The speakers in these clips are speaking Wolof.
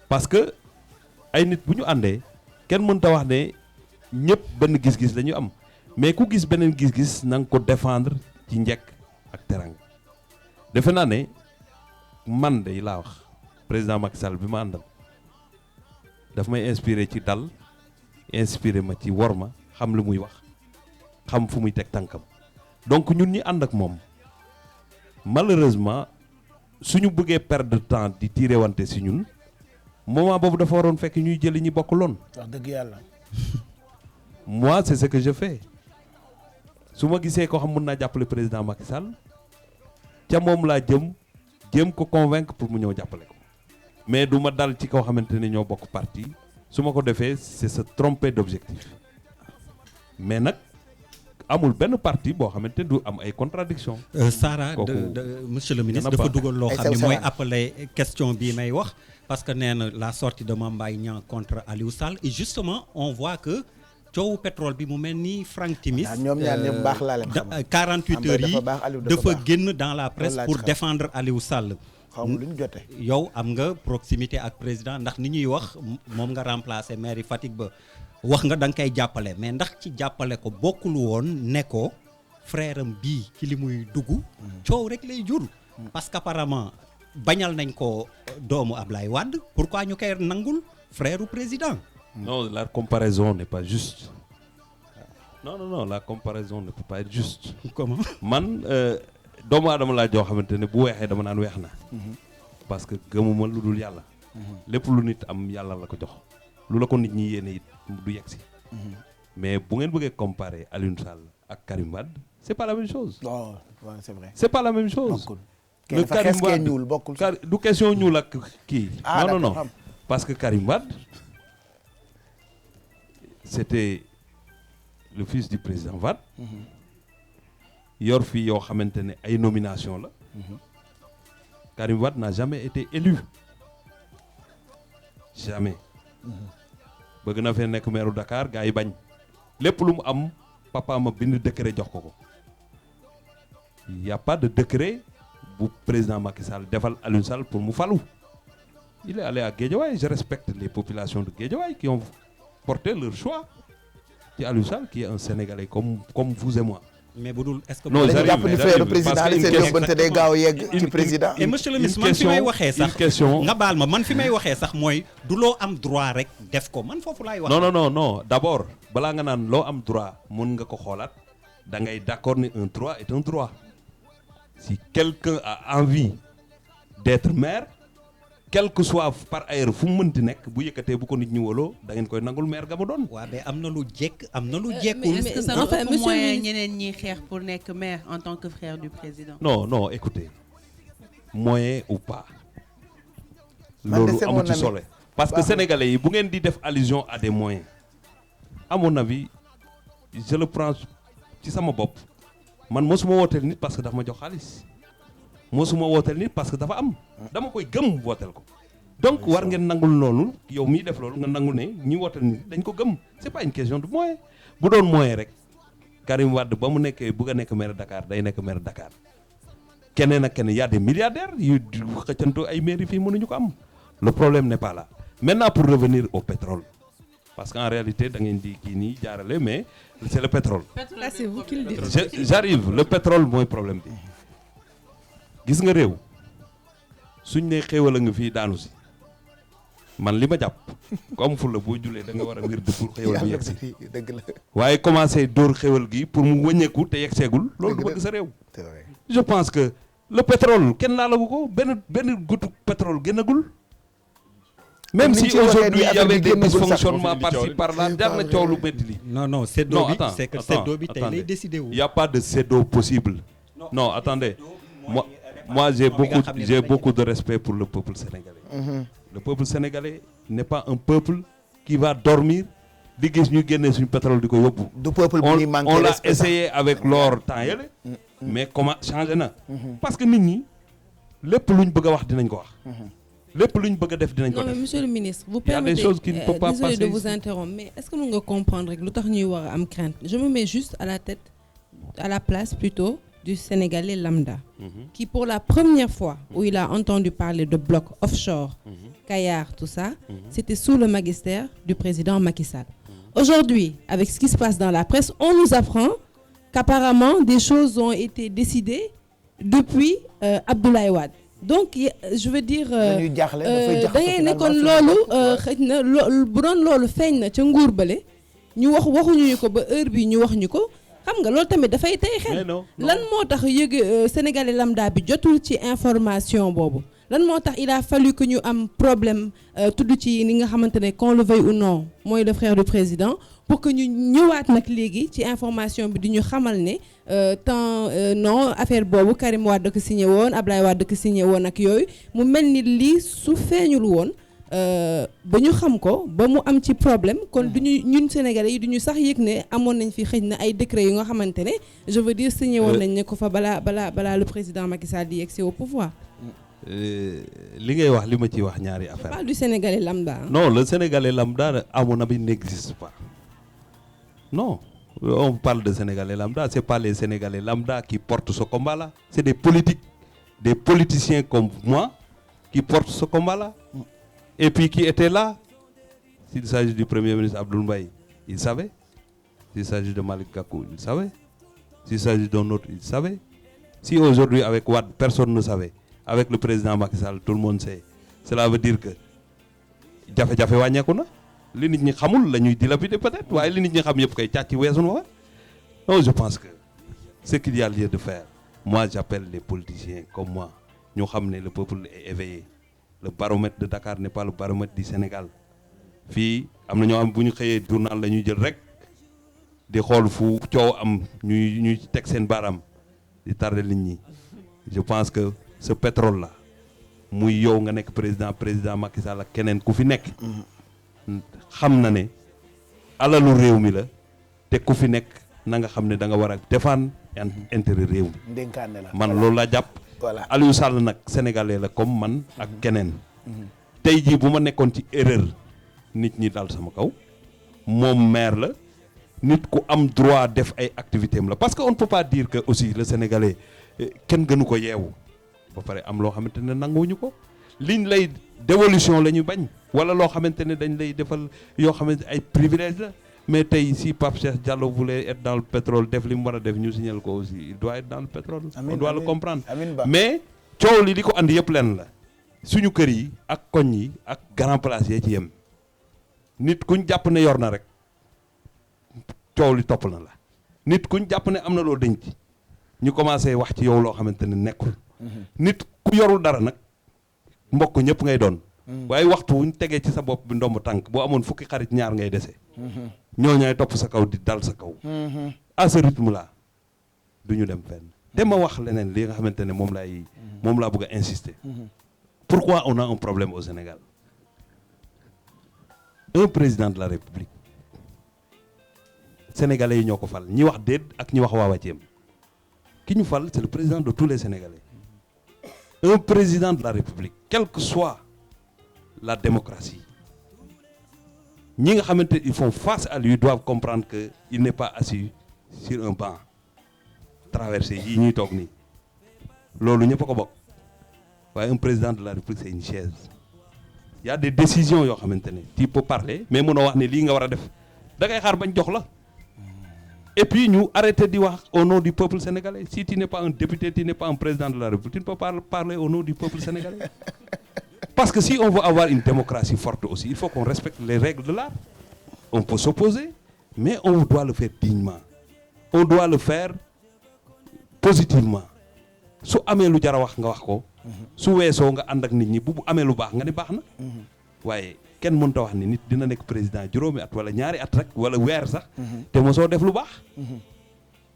parce que ay nit bu ñu àndee kenn mënta wax ne ñëpp benn gis-gis la ñu am mais ku gis beneen gis-gis na nga ko défendre ci njekk ak teranga defe naa ne man de laa wax président Macky Sall bi ma àndal daf may inspiré ci dal inspiré ma ci worma xam lu muy wax xam fu muy teg tànkam donc ñun ñi ànd ak moom malheureusement suñu bëggee perdre de temps di tirer wante si ñun moment boobu dafa waroon fekk ñuy jëli ñi bokkuloon. wax dëgg yàlla. moi c'est ce que je fais su ma gisee ko xam mën naa jàppale président Macky Sall ca moom laa jéem ko convaincre pour mu ñëw jàppale ko mais du ma dal ci koo xamante ne ñoo bokk parti su ma ko defee c'est se tromper d'objectif mais nag amul benn parti boo xamante du am ay contradictions. Sara monsieur le ministre dafa dugal loo xam ne mooy appeler question bii may wax parce que nee na la sortie de Mame Mbaye Niang contre Aliou Sall et justement on voit que coowu pétrole bi mu mel ni Franck Timis ñoom ñaar ñëpp baax laa leen xam 48 heures yi dafa génn dans la presse pour défendre Aliou Sall. xaw ma lu ñu jotee. yow am nga proximité ak président ndax ni ñuy wax moom nga remplacer maire Fatick ba wax nga da nga koy jàppale mais ndax ci jàppale ko bokkul woon ne ko frère am bii ci li muy dugg coow rek lay jur parce que apparemment bañal nañ ko doomu Ablaye Wade pourquoi ñu koy nangul frère u président. Non, la comparaison n'est pas juste. Non, la comparaison ne peut pas être juste. Comment? Man doomu aadama laa joo xamante ne bu weexee dama naan weex na. parce que gëmuma lu dul yàlla. lépp lu nit am yàlla la ko jox. lu la ko nit ñi yéene it du yegg si. mais bu ngeen bëggee comparer Aliou Sall ak Karim Wade c'est pas la même chose. non c'est vrai. c'est pas la même chose. le Karim Wade ñuul bokkul du question ñuul ak kii. non d'accord. parce que Karim Wade c'était le fils du président Wade. yor fi yoo xamante ne ay nomination la. Karim Wade n'a jamais été élu. jamais. bëgg na fee nekk maire Dakar gars yi bañ. lépp lu mu am papa ma bind décret jox ko ko. y a pas de décret bu président Macky Sall defal Aliou Sall pour mu falu. il est allé à Guédiawaye je respecte les populations de Guédiawaye qui ont porté leur choix ci Aliou Sall qui est un Sénégalais comme vous et moi. mais bu dul est-ce que. non j'arrive parce que une question day gaaw yegg ci président. et monsieur le ministre man fi may waxee sax nga baal ma man fi may waxee sax mooy du loo am droit rek def ko man foofu laay wax. non d'abord balaa nga naan loo am droit mën nga ko xoolaat da ngay d'accord ni un droit est un droit si quelqu'un a envie d'être maire. quel que soit par ailleurs fu mu mënti nekk bu yëkkatee bu ko nit ñi wóoloo da ngeen koy nangul maire ga mu doon. waaw mais am na lu jekk am na lu jekkul. mais est-ce que ça ëpp moyen ñeneen ñi xeex pour nekk maire en tant que frère du président. non écoutez moyen ou pas. loolu amu ci solo parce que sénégalais yi bu ngeen di def allusion à des moyens à mon avis je le prends ci sama bopp man mosuma wooteel nit parce que dafa ma jox xaalis. mosuma wooteel nit parce que dafa am dama koy gëm wooteel ko donc war ngeen nangul loolu yow miy def loolu nga nangul ne ñi wooteel nit dañ ko gëm c'est pas une question de moyen bu doon moyen rek Karim Wade ba mu nekkee bëgg a nekk maire Dakar day nekk maire Dakar keneen ak keneen y a des milliardaires yu xëccantoo ay mairie fii mënuñu ko am le problème n'est pas là maintenant pour revenir au pétrole parce qu'en réalité da ngeen di kii nii jaarale mais c'est le pétrole. Là, c'est vous qui le dites. J'arrive le pétrole mooy problème bi. gis nga réew suñ ne xéewal a nga fii daanu si man li ma jàpp ku am fulla boo julee da nga war a ngir de pour xéewal bi yegg si dëgg la waaye commencé dóor xéewal gi pour mu wëññeeku te yegg seegul loolu du bëgg sa réew. je pense que le pétrole kenn laalagu ko benn goutte pétrole génnagul. même si aujourd'hui il y avait des dysfonctionnements par-ci par-là jaar na coow lu métti li. non séddoo bi c'est que séddoo bi tey lay décidé wu. il y a pas de séddoo possible. non attendez moi j'ai beaucoup de respect pour le peuple sénégalais. Le peuple sénégalais n'est pas un peuple qui va dormir di gis ñu génne suñu pétrole di ko yóbbu. du peuple bu ñuy manqué on l'a essayé avec l'or temps yële. mais comment changé na. parce que nit ñi lépp luñ bëgg a wax dinañ ko wax. lépp luñ bëgg a def dinañ ko def. non mais monsieur le ministre vous permettez, il y a des choses qui ne peuvent pas désolé passer de vous interrompre mais est-ce que mën nga comprendre rek lu tax ñuy war a am crainte je me mets juste à la place plutôt du Sénégalais lambda. Qui pour la première fois où il a entendu parler de bloc offshore Kayar, tout ça, c'était sous le magistère du président Macky Sall. Aujourd'hui, avec ce qui se passe dans la presse, on nous apprend qu'apparemment des choses ont été décidées depuis Abdoulaye Wade. Donc je veux dire da ngay ne kon loolu xëj na bu doon loolu feeñ na ca nguur bale ñu waxuñu ñu ko ba heure bi ñu wax ñu ko xam nga loolu tamit dafay tey xel lan moo tax yëg sénégalais lambda bi jotul ci information boobu lan moo tax il a fallu que ñu am problème tudd ci li nga xamante ne qu'on le veuille ou non mooy le frère du président pour que ñu ñëwaat nag léegi ci information bi di ñu xamal ne tant non affaire boobu Karim Wade ko signé woon Ablaye Wade ko signé woon ak yooyu mu mel ni lii su feeñul woon ba ñu xam ko ba mu am ci problème kon duñu ñun sénégalais yi duñu sax yëg ne amoon nañ fi xëj na ay décret yu nga xamante ne je veux dire signé woon nañ ne ko fa balaa le président Macky Sall di yegsi au pouvoir. li ngay wax li ma ciy wax ñaari affaire. Pas du sénégalais lambda. Non, le sénégalais lambda à mon avis n'existe pas. Non, on parle de sénégalais lambda, c'est pas les sénégalais lambda qui portent ce combat-là, c'est des politiques, des politiciens comme moi qui portent ce combat-là. Et puis qui étaient là. S'il s'agit du premier ministre Abdoul Mbaye, il savait. S'il s'agit de Malick Gakou, il savait. S'il s'agit d'un autre, il savait. Si aujourd'hui avec Wade, personne ne savait. Avec le président Macky Sall, tout le monde sait. Cela veut dire que jafe-jafe wàññeeku na li nit ñi xamul la ñuy dilapider peut-être waaye li nit ñi xam yëpp kay càcc weesu na wa. Non, je pense que ce qu'il y a lieu de faire, moi j'appelle les politiciens comme moi ñu xam ne le peuple est éveillé. Le baromètre de Dakar n'est pas le baromètre du Sénégal. Fii am na ñoo xam bu ñu xëyee journal la ñuy jël rek di xool fu coow am ñuy teg seen baaraam di tardé nit ñi. Je pense que ce pétrole là muy yow nga nekk président Macky Sall ak keneen ku fi nekk xam na ne alalu réew mi la te ku fi nekk na nga xam ne da nga war a défendre intérêt réew mi. ndénkaane la man loolu laa jàpp. voilà Aliou Sall nag sénégalais la comme man ak keneen. tey jii bu ma nekkoon ci erreur nit ñi dal sama kaw moom maire la nit ku am droit def ay activités am la parce que on ne peut pas dire que aussi le sénégalais kenn gënu ko yeewu. ba pare am loo xamante ne nanguwuñu ko liñ lay dévolution la ñu bañ wala loo xamante ne dañ lay defal yoo xamante ay privilège la mais tey si Pape Cheikh Diallo voulait être dans le pétrole def li mu war a def ñu signal ko aussi il doit être dans le pétrole. On doit le comprendre. Mais coow li ko andi yëpp lenn la suñu kër yi ak koñ yi ak grand place yee ci yem nit kuñ jàpp ne yor na rek coow li topp na la nit kuñ jàpp ne am na loo denc ñu commencé wax ci yow loo xamante ne nekkul. nit ku yorul dara nag mbokk ñëpp ngay doon waaye waxtu wuñ tegee ci sa bopp bi ndomb tànk boo amoon fukki xarit ñaar ngay dese ñoo ñooy topp sa kaw di dal sa kaw à ce rythme là du ñu dem fenn dama wax leneen li nga xamante ne moom laa bëgg a insister pourquoi on a un problème au Sénégal un président de la République sénégalais yi ñoo ko fal ñi wax déet ak ñi wax waawacéem ki ñu fal c'est le président de tous les Sénégalais. Un président de la République, quelle que soit la démocratie, ñi nga xamante ils font face à lui doivent comprendre que il n'est pas assis sur un banc traversé yi ñuy toog nii loolu ñëpp a ko bokk waaye un président de la République c'est une chaise. Il y a des décisions yoo xamante ne tu peux parler mais mënoo wax ne lii nga war a def da ngay xaar bañ jox la. Et puis nous arrêtons de dire au nom du peuple sénégalais. Si tu n'es pas un député, tu n'es pas un président de la République, tu ne peux pas parler au nom du peuple sénégalais. Parce que si on veut avoir une démocratie forte aussi, il faut qu'on respecte les règles de l'art. On peut s'opposer, mais on doit le faire dignement. On doit le faire positivement. Su amé lu jara wax nga wax ko. Su weesoo nga ànd ak nit ñi bu amé lu baax nga ni baax na. Waaye kenn mënta wax ni nit dina nekk président juróomi at wala ñaari at rek wala weer sax te mosoo def lu baax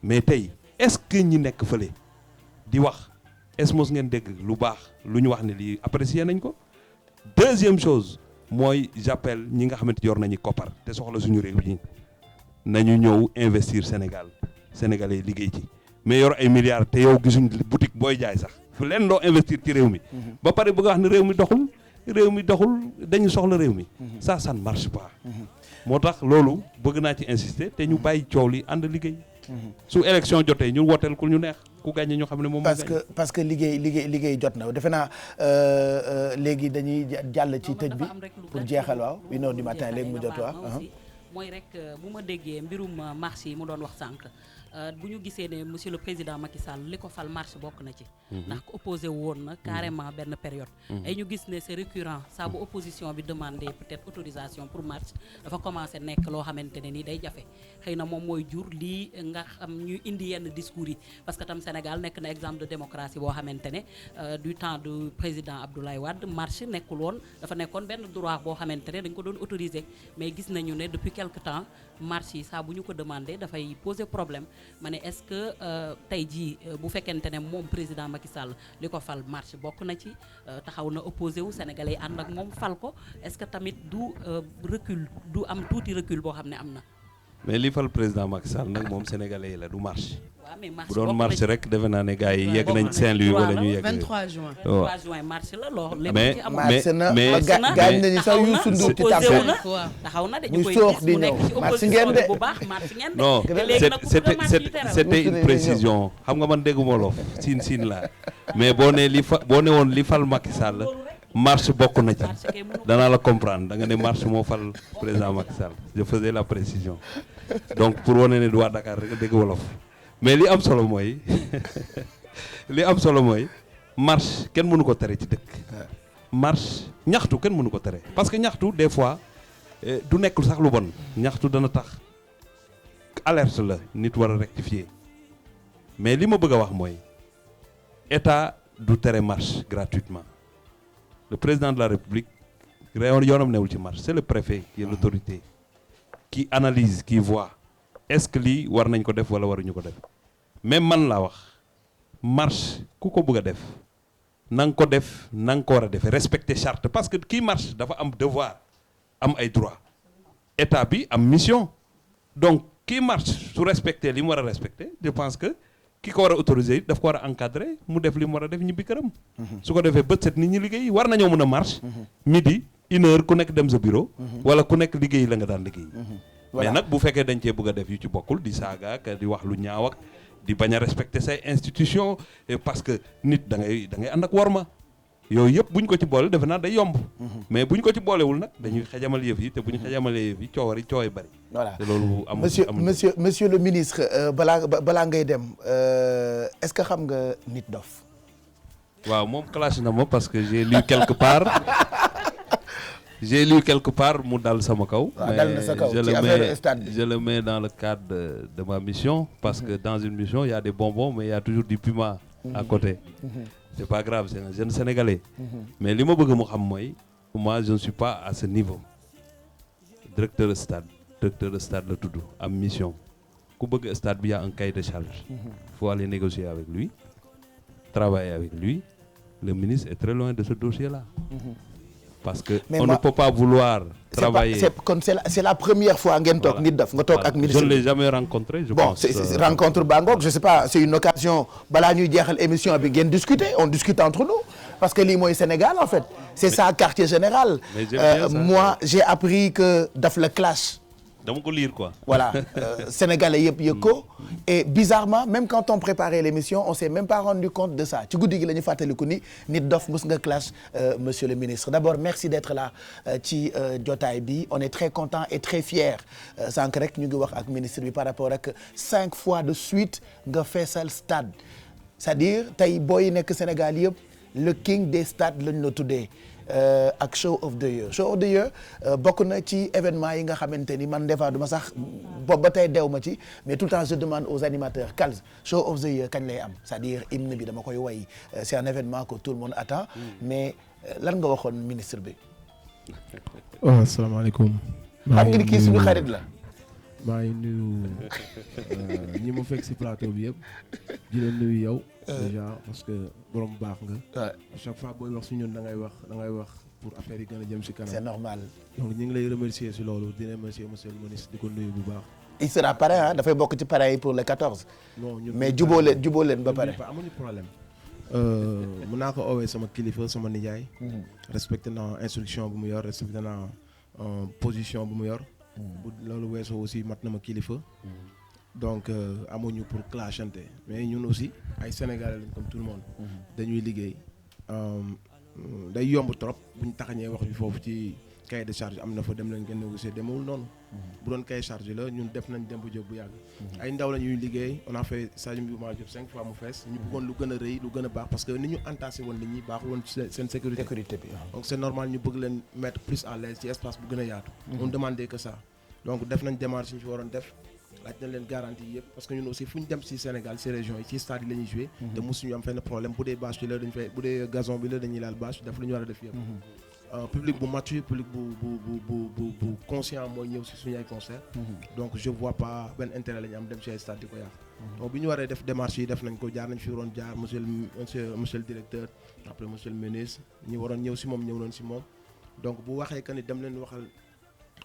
mais tey est-ce que ñi nekk fële di wax est-ce mos ngeen dégg lu baax lu ñu wax ne lii apprécier nañ ko. Deuxième chose mooy j'appelle ñi nga xamante yor nañu koppar te soxla suñu réew yi nañu ñëw investir Sénégal sénégalais yi liggéey ci mais yor ay milliards te yow gisuñ boutique booy jaay sax fu leen loo investir ci réew mi ba pare bëgg a wax ne réew mi doxul dañu soxla réew mi ça ne marche pas moo tax loolu bëgg naa ci insister te ñu bàyyi coow li ànd liggéey su élection jotee ñu woteel ku ñu neex ku gagné ñu xam ne moom parce que liggéey jot na defe naa léegi dañuy jàll ci tëj bi pour jeexal waaw 1h du matin léegi mu jot waaw. mooy rek bu ma déggee mbirum marché yi mu doon wax sànq bu ñu gisee ne monsieur le président Macky Sall li ko fal marché bokk na ci. ndax ko opposé woon na carrément benn période. ay ñu gis ne c'est récurrent saa bu opposition bi demandé peut-être autorisation pour marche dafa commencé nekk loo xamante ne nii day jafe xëy na moom mooy jur lii nga xam ñu indi yenn discours yi parce que tam Sénégal nekk na exemple de démocratie boo xamante ne du temps du président Abdoulaye Wade marche nekkul woon dafa nekkoon benn droit boo xamante ne dañ ko doon autoriser mais gis nañu ne depuis quelque temps marche yi saa bu ñu ko demandé dafay poser problème ma ne est-ce que tey jii bu fekkente ne moom président Macky Sall li ko fal marche bokk na ci taxaw na opposé wu sénégalais yi ànd ak moom fal ko est-ce que tamit du recul du am tuuti recul boo xam ne am na. mais li fal président Macky Sall nag moom sénégalais yi la du marche. mais marche bu doon marche rek defe naa ne gars yi yegg nañ Saint-Louis wala ñu yegg 23 juin. 23 juin marche la loo mais gaañ nañu sax Youssou Ndour ci tàmbali taxaw na de muy ñu koy soox gis di mu nekk ñëw ci marche ngeen opposition de bi bu baax marche ngeen de non te léegi nag c'était une précision xam nga man dégguma loof siin la mais boo ne woon li fal Macky Sall marche bokk na ci danaa la comprendre da nga ne marche moo fal président Macky Sall je faisais la précision donc pour wane ne du waa Dakar rek dégg wolof mais li am solo mooy marche kenn mënu ko tere ci dëkk marche ñaxtu kenn mënu ko tere parce que ñaxtu des fois du nekkul sax lu bon ñaxtu dana tax alerte la nit war a rectifier mais li ma bëgg a wax mooy état du tere marche gratuitement le président de la République yoonam newul ci marche c'est le préfet qui est l'autorité qui analyse qui voit est-ce que lii war nañ ko def wala waruñu ko def même man laa wax marche ku ko bëgg a def na nga ko def na nga ko war a defee respecter charte parce que kii marche dafa am devoir am ay droit état bi am mission donc kii marche su respecter li mu war a respecter je pense que ki ko war a autoriser daf ko war a encadrer mu def li mu war a def ñibbi këram. su ko defee bët set nit ñi liggéey war nañoo mën a marche midi 1h ku nekk dem sa bureau wala ku nekk liggéey la nga daan liggéey mais nag bu fekkee dañ cee bëgg a def yu ci bokkul di saaga ak di wax lu ñaaw ak di bañ a respecter say institution parce que nit da ngay ànd ak worma yooyu yëpp bu ñu ko ci boole defe naa day yomb mais bu ñu ko ci boolewul nag dañuy xajamal yëf yi te bu ñu xajamalee yëf yi cooway bari voilà te loolu amul monsieur le ministre balaa ngay dem est-ce que xam nga Nit Dof waaw moom clash na ma parce que j'ai lu quelque part mu dal sama kaw mais je le mets dans le cadre de ma mission parce que dans une mission il y a des bonbons mais il y a toujours du piment à côté c'est pas grave c'est un jeune sénégalais mais li ma bëgg mu xam mooy moi je ne suis pas à ce niveau directeur de stade la tudd am mission ku bëgg stade bi y a un cahier de charge faut aller négocier avec lui travailler avec lui le ministre est très loin de ce dossier-là parce que on ne peut pas vouloir travailler. C'est la première fois ngeen toog Nit Dof nga toog ak ministre. Je ne l'ai jamais rencontré. C'est rencontre baa ngoog je sais pas c'est une occasion balaa ñuy jeexal émission bi ngeen discuter on discute entre nous parce que lii mooy Sénégal en fait c'est ça quartier général. Moi j'ai appris que daf la clash. dama ko lire quoi. Voilà sénégalais yëpp yëg ko et bizarrement même quand on préparait l'émission on s'est même pas rendu compte de ça ci guddi gi la ñu fàttaliku ni Nit Dof mës nga clash monsieur le ministre d'abord merci d'être là ci jotaay bi on est très content et très fier sànq rek ñu ngi wax ak ministre bi par rapport ak 5 fois de suite nga feesal stade c'est-à-dire tey booy nekk Sénégal yëpp le king des stades lañ la tuddee. Ak show of the year bokk na ci événement yi nga xamante ni man des fois duma sax boobu ba tey dew ma ci mais tout le temps je demande aux animateurs Kals show of the year kañ lay am c'est-à-dire hymne bi dama koy woy c'est un événement que tout le monde attend mais lan nga waxoon ministre bi. waaw asalaamaaleykum. xam nga ni kii suñu xarit la. maa ngi nuyu ñi ma fekk ci plateau bi yëpp di la nuyu yow. déjà parce que borom baax nga. à chaque fois booy wax ci ñun da ngay wax pour affaire yi gën a jëm ci kanam. C'est normal. donc ñu ngi lay remercier ci loolu di remercier monsieur le ministre di ko nuyu bu baax. il sera parrain dafay bokk ci parrain yi pour le 14. non mais jubóo leen ba pare. amuñu problème. mën naa ko oowee sama kilifa sama nijaay. respecté naa instruction bu mu yor respecté naa position bu mu yor. bu loolu weesoo aussi mat na ma kilifa. donc amuñu pour clashante mais ñun aussi ay Sénégalais lañ comme tout le monde. dañuy liggéey day yomb trop buñ taxañee wax bi foofu ci cahier de charge am na fa dem leen ngeen négocier demewul noonu. bu doon cahier charge la ñun def nañ Demba Diop bu yàgg. ay ndaw la ñuy liggéey on a fait Sadio Mbouma Diop 5 fois mu fees. ñu bëggoon lu gën a rëy lu gën a baax parce que ni ñu entassé woon nit ñi baaxul woon seen sécurité bi. donc c'est normal ñu bëgg leen mettre plus à l'aise ci espace bu gën a yaatu. on demandait que ça donc def nañ démarche yi ñu fi waroon def. laaj nañ leen garantie yëpp parce que ñun aussi fu ñu dem ci Sénégal ci région yi ci stade yi la ñuy joué. te mosuñu am fenn problème bu dee bâche bi la dañu fay bu dee gazon bi la dañuy laal bâche def lu ñu war a def yëpp. public bu mature public bu conscient mooy ñëw ci suñu ay concert. donc je vois pas benn intérêt la ñu am dem ci ay stade di ko yàq. donc bi ñu waree def démarche yi def nañ ko jaar nañ fi waroon jaar monsieur le directeur après monsieur le ministre ñi waroon ñëw ci moom ñëw nañ ci moom donc bu waxee que ni dem leen waxal.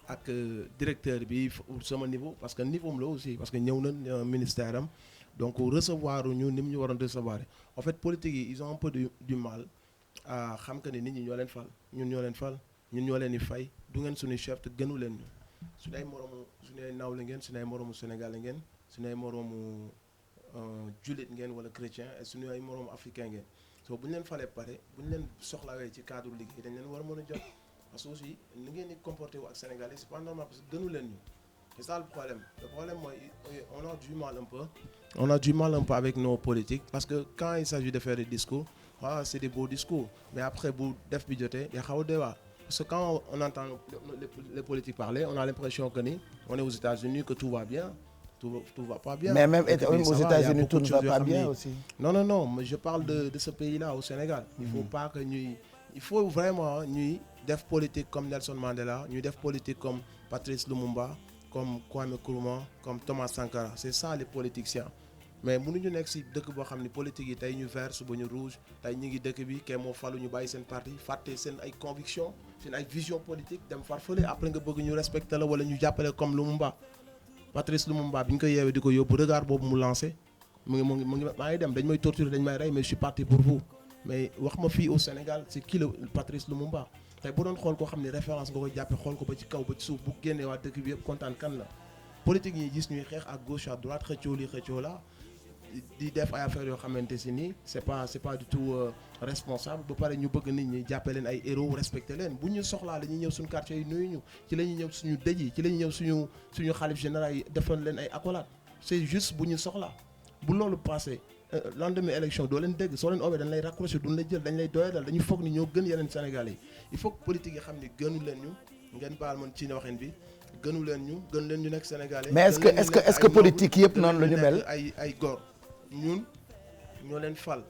ak directeur bi sama niveau parce que niveau am la aussi parce que ñëw na ministère am donc recevoir ñu ni mu ñu waroon recevoir en fait politique yi ils ont un peu du mal à xam que ni nit ñi ñoo leen fal ñun ñoo leen di fay du ngeen suñu chef te gënu leen ñu suñu ay moroomu suñu ay nawle ngeen suñu ay moroomu sénégalais ngeen suñu ay moroomu jullit ngeen wala chrétien et suñu ay moroomu africain ngeen so bu ñu leen falee pare bu ñu leen soxlawee ci cadre liggéey dañ leen war a mën a jot. parce que aussi ni ngeen di comporté wu ak Sénégalais c'est pas normal parce que gënu leen ñu c'est ça le problème mooy on a du mal un peu avec nos politiques parce que quand il s'agit de faire des discours c'est des beaux discours mais après bu def bi jotee yaa xaw a débat parce que quand on entend les politiques parler on a l'impression que ni on est aux États-Unis que tout va bien tout va pas bien. Mais même aux États-Unis tout ne va pas bien aussi. Non mais je parle de ce pays-là au Sénégal. Il faut vraiment ñuy def politique comme Nelson Mandela ñuy def politique comme Patrice Lumumba comme Kwame Nkrumah comme Thomas Sankara c'est ça les politiciens mais mënuñu nekk ci dëkk boo xam ne politique yi tey ñu vert suba ñu rouge tey ñu ngi dëkk bi kay moo falu ñu bàyyi seen parti fàtte seen ay conviction seen ay vision politique dem farfale après nga bëgg ñu respecter la wala ñu jàppale comme Lumumba Patrice Lumumba bi ñu ko yeewee di ko yóbbu regard boobu mu lancé mu ngi maa ngi dem dañ may torturer dañ may rey mais je suis parti pour vous mais wax ma fii au Sénégal c'est qui le Patrice Lumumba tey bu doon xool koo xam ne référence nga koy jàppe xool ko ba ci kaw ba ci suuf bu génnee waa dëkk bi yëpp kontaan kan la politique yi gis ñuy xeex à gauche à droite xëccoo li xëccoo la di def ay affaires yoo xamante si nii c'est pas du tout responsable ba pare ñu bëgg nit ñi jàppe leen ay héros respecté leen bu ñu soxlaa dañuy ñëw suñu quartier yi nuyu ñu ci la ñuy ñëw suñu dëj yi ci la ñuy ñëw suñu xalif général yi defal leen ay accolades c'est juste bu ñu soxlaa bu loolu passé lendemain élection doo leen dégg soo leen oowee dañ lay raccrocher duñ la jël dañ lay doyadal dañuy foog ni ñoo gën yeneen Sénégalais yi il faut que politique yi xam ni gënu leen ñu ngeen baal man ci waxin bi gënu leen ñu nekk Sénégalais. mais est-ce que politique yëpp noonu la ñu mel ay góor ñun ñoo leen fal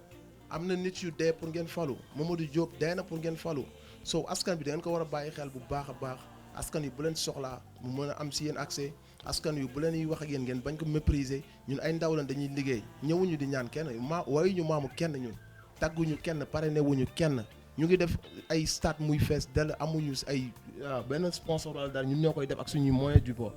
am na nit yu dee pour ngeen falu Mamadou Diop dee na pour ngeen falu so askan bi da ngeen ko war a bàyyi xel bu baax a baax askan yi bu leen soxlaa mu mën a am si yéen accès askan yu bu leen yi wax ak yéen ngeen bañ ko mépriser ñun ay ndaw lañ dañuy liggéey ñëwuñu di ñaan kenn wayuñu maamu kenn ñun tagguñu kenn parrainé wuñu kenn ñu ngi def ay stade muy fees dell amuñu ay benn sponsor wala daal ñun ñoo koy def ak suñuy moyens du bord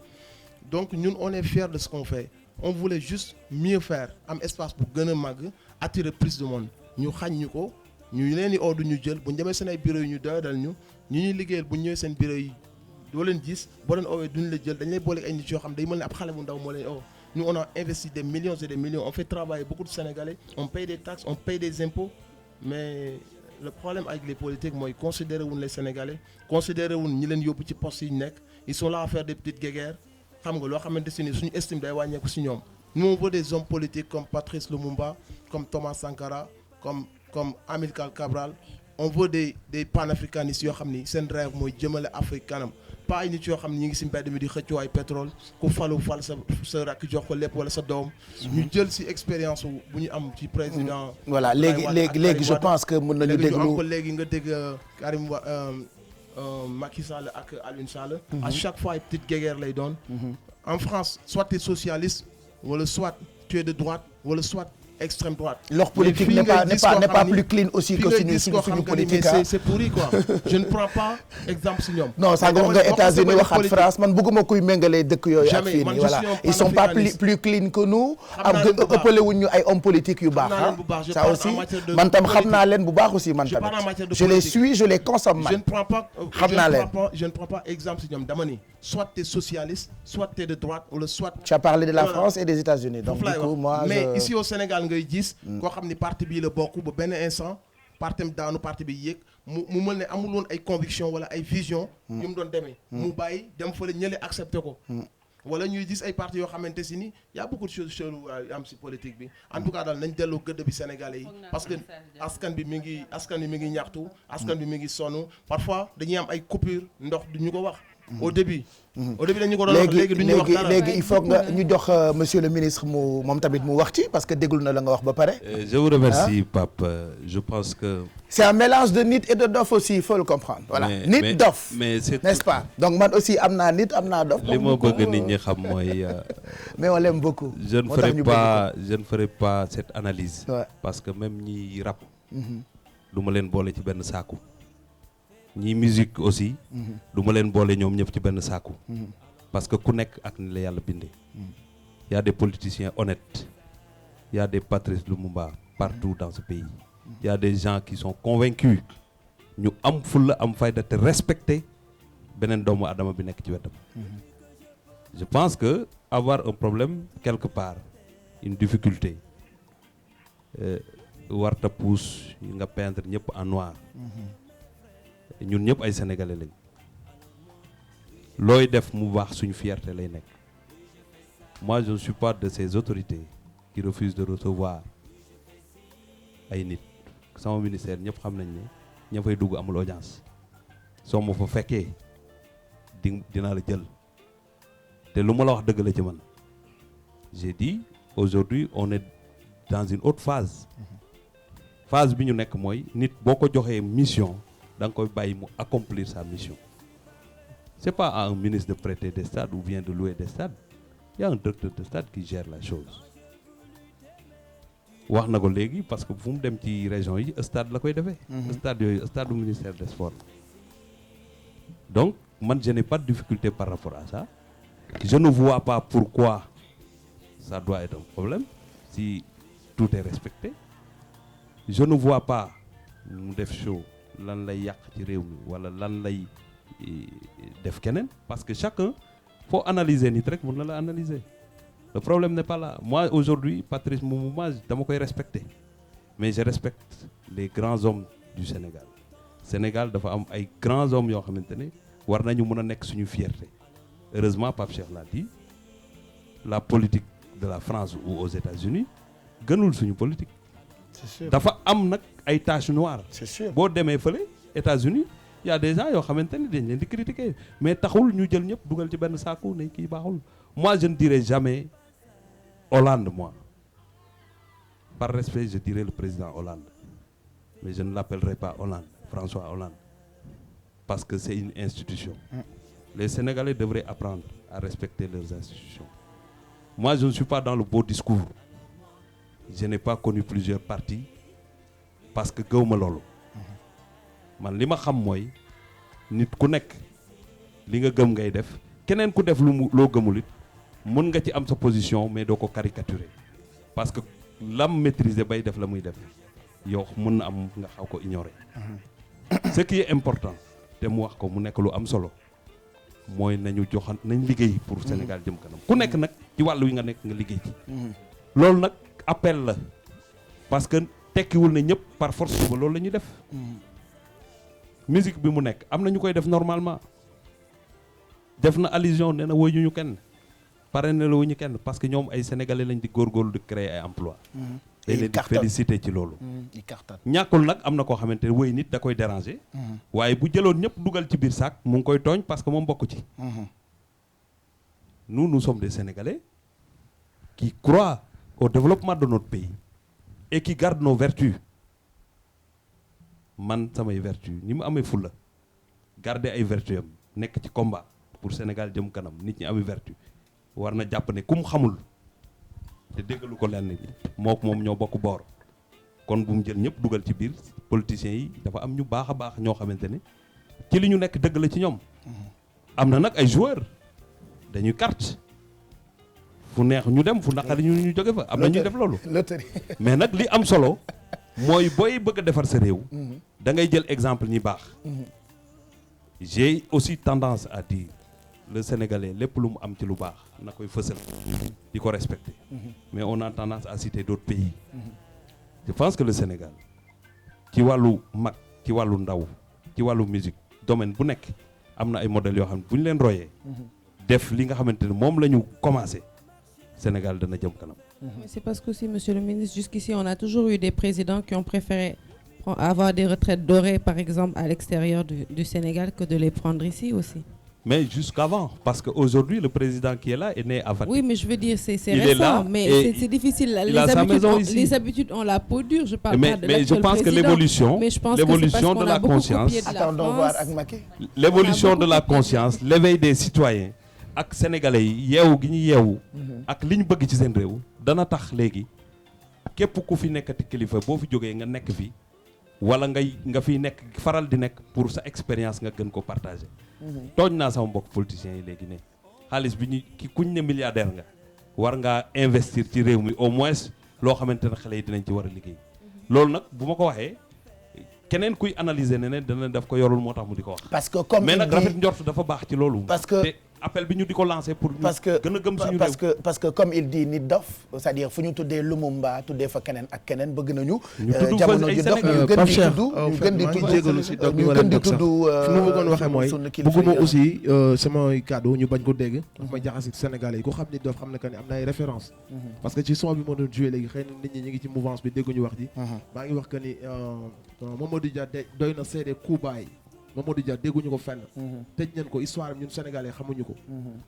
donc ñun on est fiers de ce qu'on fait on voulait juste mieux faire am espace bu gën a màgg attirer plus de monde ñu xañ ñu ko ñu leen di ordre ñu jël bu ñu demee seen ay bureau yi ñu doyadal ñu ñuy liggéeyal bu ñu ñëwee seen bureau yi doo leen gis boo leen oowee duñ la jël dañ lay boole ay nit yoo xam day mel ne ab xale bu ndaw moo leen oo nous on a investi des millions et des millions on fait travailler beaucoup de Sénégalais on paye des taxes on paye des impôts mais le problème avec les politiques mooy considérer wuñ les Sénégalais considérer wuñ ñi leen yóbbu ci poste yi nekk ils sont là à faire des petites guéguerres xam nga loo xamante si ni suñu estime day wàññeeku si ñoom nous on veut des hommes politiques comme Patrice Lumumba comme Thomas Sankara comme Amilcar Cabral on veut des panafricanistes yoo xam ni seen rêve mooy jëmale Afrique kanam pas ay nit yoo xam ni ñu ngi si mbedd mi di xëccoo ay pétrole ku fal sa rakk jox ko lépp wala sa doom. ñu jël si expérience bu ñu am ci président. voilà léegi je pense que mën nañu déglu am ko léegi nga dégg Karim Macky Sall ak Aliou Sall. à chaque fois ay petite guéguerre lay doon. en France soit tu es socialiste wala soit tu es de droite wala soit extrême droite. leur politique n'est pas plus clean aussi que suñu politique. C'est pourri quoi. Je ne prends pas exemple si ñoom. non sànq wax nga États-Unis waxaat France man bëgguma kuy méngale dëkk yooyu ak fii nii voilà ils sont pas plus clean que nous. am ëppale wuñ ñu ay hommes politiques yu baax. ça aussi man tam xam naa leen bu baax aussi man tamit. je les suis je les consomme man. je ne prends pas exemple si ñoom dama ni soit t'es socialiste soit t'es de droite ou soit. tu as parlé de la France et des États-Unis donc du coup moi mais ici au Sénégal ngay gis. koo xam ni parti bii la bokk ba benn instant partem daanu parti bi yéeg mu mel ne amul woon ay conviction wala ay vision ñu mu doon demee mu bàyyi dem fële ñële accepté ko wala ñuy gis ay parti yoo xamante si ni y a beaucoup de choses am si politique bi en tout cas daal nañ delloo gëdd bi Sénégalais yi parce que askan bi mi ngi ñaxtu askan bi mi ngi sonn parfois dañuy am ay coupure ndox du ñu ko wax au début dañu ko doon wax léegi du ñu wax dara léegi il faut nga ñu jox monsieur le ministre moom tamit mu wax ci parce que déglu na la nga wax ba pare. Je vous remercie Pape je pense que. c'est un mélange de nit et de dof aussi il faut le comprendre. voilà nit dof n'est-ce pas donc man aussi am naa nit am naa dof. li ma bëgg nit ñi xam mooy. mais on l'aime beaucoup. je ne ferai pas cette analyse. parce que même ñi rap. du ma leen boole ci benn saaku. ñi musique aussi du ma leen boole ñoom ñëpp ci benn saaku parce que ku nekk ak ni la yàlla bindee y a des politiciens honnêtes y a des Patrice Lumumba partout dans ce pays y a des gens qui sont convaincus ñu am fulla am fayda te respecter beneen doomu adama bi nekk ci wetam je pense que avoir un problème quelque part une difficulté warta pousse nga peindre ñëpp en noir ñun ñëpp ay sénégalais lañ looy def mu baax suñu fierté lay nekk moi je ne suis pas de ces autorités qui refusent de recevoir ay nit sama ministère ñëpp xam nañ ne ña fay dugg amul audience soo ma fa fekkee dinaa la jël te lu ma la wax dëgg la ci man j'ai dit aujourd'hui on est dans une autre phase bi ñu nekk mooy nit boo ko joxee mission da nga koy bàyyi mu accomplir sa mission c'est pas à un ministre de prêter des stades ou bien de louer des stades il y a un directeur de stade qui gère la chose wax na ko léegi parce que fu mu dem ci région yi stade la koy defee stade yooyu stade du ministère des sports donc man je n'ai pas de difficulté par rapport à ça je ne vois pas pourquoi ça doit être un problème si tout est respecté je ne vois pas mu def show lan lay yàq ci réew mi wala lan lay def keneen parce que chacun faut analyser nit rek mën na la analyser le problème n'est pas là moi aujourd'hui Patrice Lumumba dama koy respecter mais je respecte les grands hommes du Sénégal dafa am ay grands hommes yoo xamante ne war nañu mën a nekk suñu fierté heureusement Pape Cheikh l'a dit la politique de la France ou aux États-Unis gënul suñu politique dafa am nag ay taches noires. c'est sûr boo demee fële États-Unis y a des gens yoo xamante ni dañ leen di critiquer mais taxul ñu jël ñëpp dugal ci benn saaku ne kii baaxul moi je ne dirai jamais Hollande moi par respect je dirai le président Hollande mais je ne l'appellerai pas Hollande François Hollande parce que c'est une institution les Sénégalais devraient apprendre à respecter leurs institutions moi je ne suis pas dans le beau discours je n'ai pas connu plusieurs partis parce que gëwma loolu man li ma xam mooy nit ku nekk li nga gëm ngay def keneen ku def loo gëmul it mën nga ci am sa position mais doo ko caricaturer parce que lam maîtriser bay def la muy def yow mën na am nga xaw ko ignorer ce qui est important te mu wax ko mu nekk lu am solo mooy nañ liggéey pour Sénégal jëm kanam ku nekk nag ci wàllu wi nga nekk nga liggéey ci loolu nag appel la parce que tekkiwul ne ñëpp par force ba loolu la ñuy def musique bi mu nekk am na ñu koy def normalement def na allusion nee na woyu ñu kenn pare na la wuñu kenn parce que ñoom ay sénégalais lañ di góorgóorlu di créer ay emploi dañ leen di féliciter ci loolu ñàkkul nag am na koo xamante ne woy nit da koy déranger waaye bu jëloon ñëpp dugal ci biir saak mu ngi koy tooñ parce que moom bokk ci nous sommes des Sénégalais qui croient au développement de notre pays et qui gardent nos vertus man samay vertu ni mu amee fulla garder ay vertu am nekk ci combat pour Sénégal jëm kanam nit ñi amee vertu war na jàpp ne ku mu xamul te déggalu ko lenn bi moom ñoo bokk boor kon bu mu jël ñëpp dugal ci biir politiciens yi dafa am ñu baax a baax ñoo xamante ne ci li ñu nekk dëgg la ci ñoom am na nag ay joueurs dañuy carte fu neex ñu dem fu naqari ñu jóge fa am na ñuy def loolu mais nag li am solo mooy booy bëgg a defar sa réew da ngay jël exemple ñi baax j'ai aussi tendance à dire le Sénégalais lépp lu mu am ci lu baax na koy fësal di ko respecter mais on a tendance à citer d'autres pays je pense que le Sénégal ci wàllu mag ci wàllu ndaw ci wàllu musique domaine bu nekk am na ay modèles yoo xam ne bu ñu leen royee def li nga xamante ne moom la ñu commencé Sénégal dana jëm kanam. Mais c'est parce que aussi, monsieur le ministre, jusqu'ici on a toujours eu des présidents qui ont préféré avoir des retraites dorées par exemple à l'extérieur du Sénégal que de les prendre ici aussi. Mais jusqu'avant, parce qu'aujourd'hui le président qui est là est né à Fatick. Oui, mais je veux dire c'est il récent, est là mais c'est difficile. Les habitudes ont la peau dure. Je parle pas de mais je pense que l'évolution de la conscience, attendons voir ak Macky. L'évolution de la conscience, l'éveil des citoyens ak sénégalais yi yeewu gi ñu yeewu ak li ñu bëgg ci seen réew dana tax léegi képp ku fi nekkati kilifa boo fi jógee nga nekk fi wala nga fiy nekk faral di nekk pour sa expérience nga gën ko partager. tooñ naa sama mbokk politiciens yi léegi ne xaalis bi ñu kuñ ne milliardaire nga war ngaa investir ci réew mi au moins loo xamante ne xale yi dinañ ci war a liggéey loolu nag bu ma ko waxee keneen kuy analyser ne dana daf ko yorul moo tax mu di ko wax. parce que comme mais nag rafet njort dafa baax ci loolu. parce que appel bi ñu di ko lancer pour ñu gën a gëm suñu réew. parce que comme il dit nit dof c'est-à-dire fu ñu tuddee Lumumba tuddee fa keneen ak keneen bëgg nañu. ñu tudd jamono ju dof ñu gën di tudd fi mu bëggoon waxee mooy bëgguma aussi samay kàddu ñu bañ ko dégg. daf may jaxase Sénégalais yi ku xam ni dof xam ne que ni am na ay références. parce que ci son bi ma doon joué léegi xëy na nit ñi ñu ngi ci mouvance bi dégguñu wax ji. maa ngi wax que ni Mamadou Dia doy na seede Kuubaay Mamadou Dia dégguñu ko fenn. tëj nañ ko histoire am ñun Sénégalais xamuñu ko.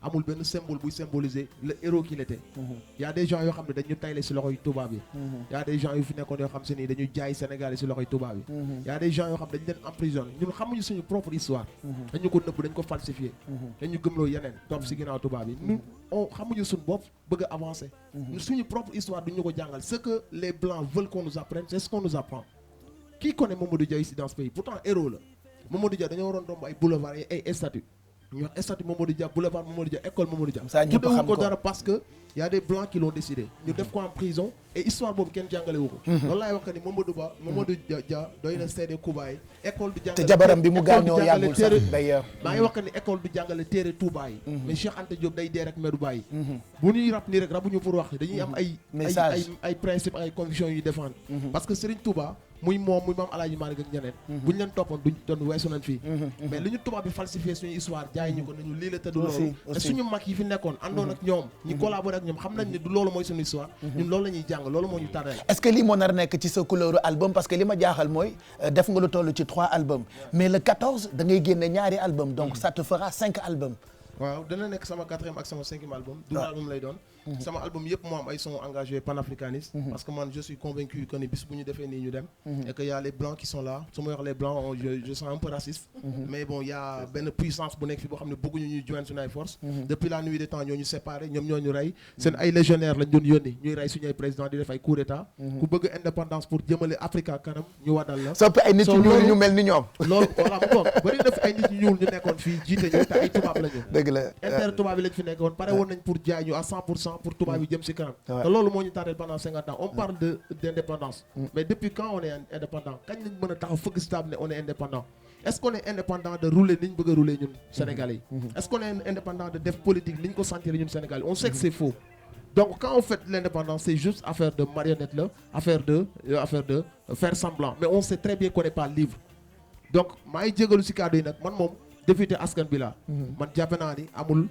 amul benn symbole buy symboliser le héros qu'il était. y a des gens yoo xam ne dañu tayle si loxoy tubaab yi. y a des gens yu fi nekkoon yoo xam se ni dañu jaay Sénégalais si loxoy tubaab yi. y a des gens yoo xam dañu leen emprisonné ñun xamuñu suñu propre histoire. dañu ko nëbb dañ ko falsifié. dañu gëmloo yeneen topp si ginnaaw tubaab yi ñun xamuñu suñu bopp bëgg a avancer. suñu propre histoire duñu ko jàngal ce que les blancs veulent qu'on nous apprenne c'est ce qu'on nous apprend. Qui connaît Mamadou Dia ici dans ce pays pourtant héros la Mamadou Dia dañoo waroon domb ay boulevard ay statut ñu wax statut Mamadou Dia boulevard Mamadou Dia école Mamadou Dia tuddewuñ ko dara parce que y a des blancs qui l'ont décidé ñu def ko en prison et histoire boobu kenn jàngale wu ko loolu laay wax que ni Mamadou Dia doy na seede Kubaay école du jàngale te jabaram bi mu gaañoo yàggul sax d'ailleurs maa ngi wax que ni école du jàngale téere Touba yi mais Cheikh Anta Diop day dee rek medu bàyyi bu ñuy rap nii rek rabuñu pour wax dañuy am ay principe ay convictions yu défendre parce que Serigne Touba muy moom muy maam Alaaji Maalik ak ñeneen bu ñu leen toppoon duñ doon weesu nañ fii mais li ñu tubaab bi falsifié suñu histoire jaay ñu ko nañu lii la tëdd loolu te suñu mag yi fi nekkoon àndoon ak ñoom ñi collaboré ak ñoom xam nañ ne du loolu mooy suñu histoire ñun loolu la ñuy jàng loolu moo ñu tardé. est-ce que lii moo nar nekk ci sa couleur album parce que li ma jaaxal mooy def nga lu toll ci 3 albums mais le 14 da ngay génne ñaari album donc ça te fera 5 albums. waaw dana nekk sama 4e ak sama 5e album. double album lay doon. sama album yëpp moo am ay sons engagés panafricanistes. parce que man je suis convaincu que ni bis bu ñu defee nii ñu dem. et que y a les blancs qui sont là su ma wax les blancs je sens un peu raciste. mais bon y a benn puissance bu nekk fi boo xam ne bëgguñu ñuy joindre suñu ay force. depuis la nuit des temps ñoo ñu séparé ñoom ñoo ñu rey. seen ay légionnaires lañ doon yónni ñuy rey suñu ay président di def ay coup d'état. ku bëgg indépendance pour jëmale Africa kanam ñu waddal la. soppi ay nit yu ñuul ñu mel ni ñoom. loolu voilà mu ko bëri na fi ay nit ñu ñuul ñu nekkoon fii jiite ñu te ay tubaab lañu. dëgg la intérêt tubaab yi lañ fi nekkoon pare woon nañ pour jaay ñu à 100% pour tubaab yi jëm ci kanam te loolu moo ñu tardé pendant 50 ans on parle d'indépendance mais depuis quand on est indépendant kañ lañ mën a taxaw fëgg stable ne on est indépendant est-ce qu'on est indépendant de rouler ni ñu bëgg a rouler ñun Sénégalais yi est-ce qu'on est indépendant de def politique ni ñu ko sentir ñun Sénégalais on sait que c'est faux donc quand on fait l'indépendance c'est juste affaire de marionnette la affaire de faire semblant mais on sait très bien qu'on n'est pas libre donc maa ngi jégalu ci kàddu yi nag man moom député askan bi la man jàppe naa ni amul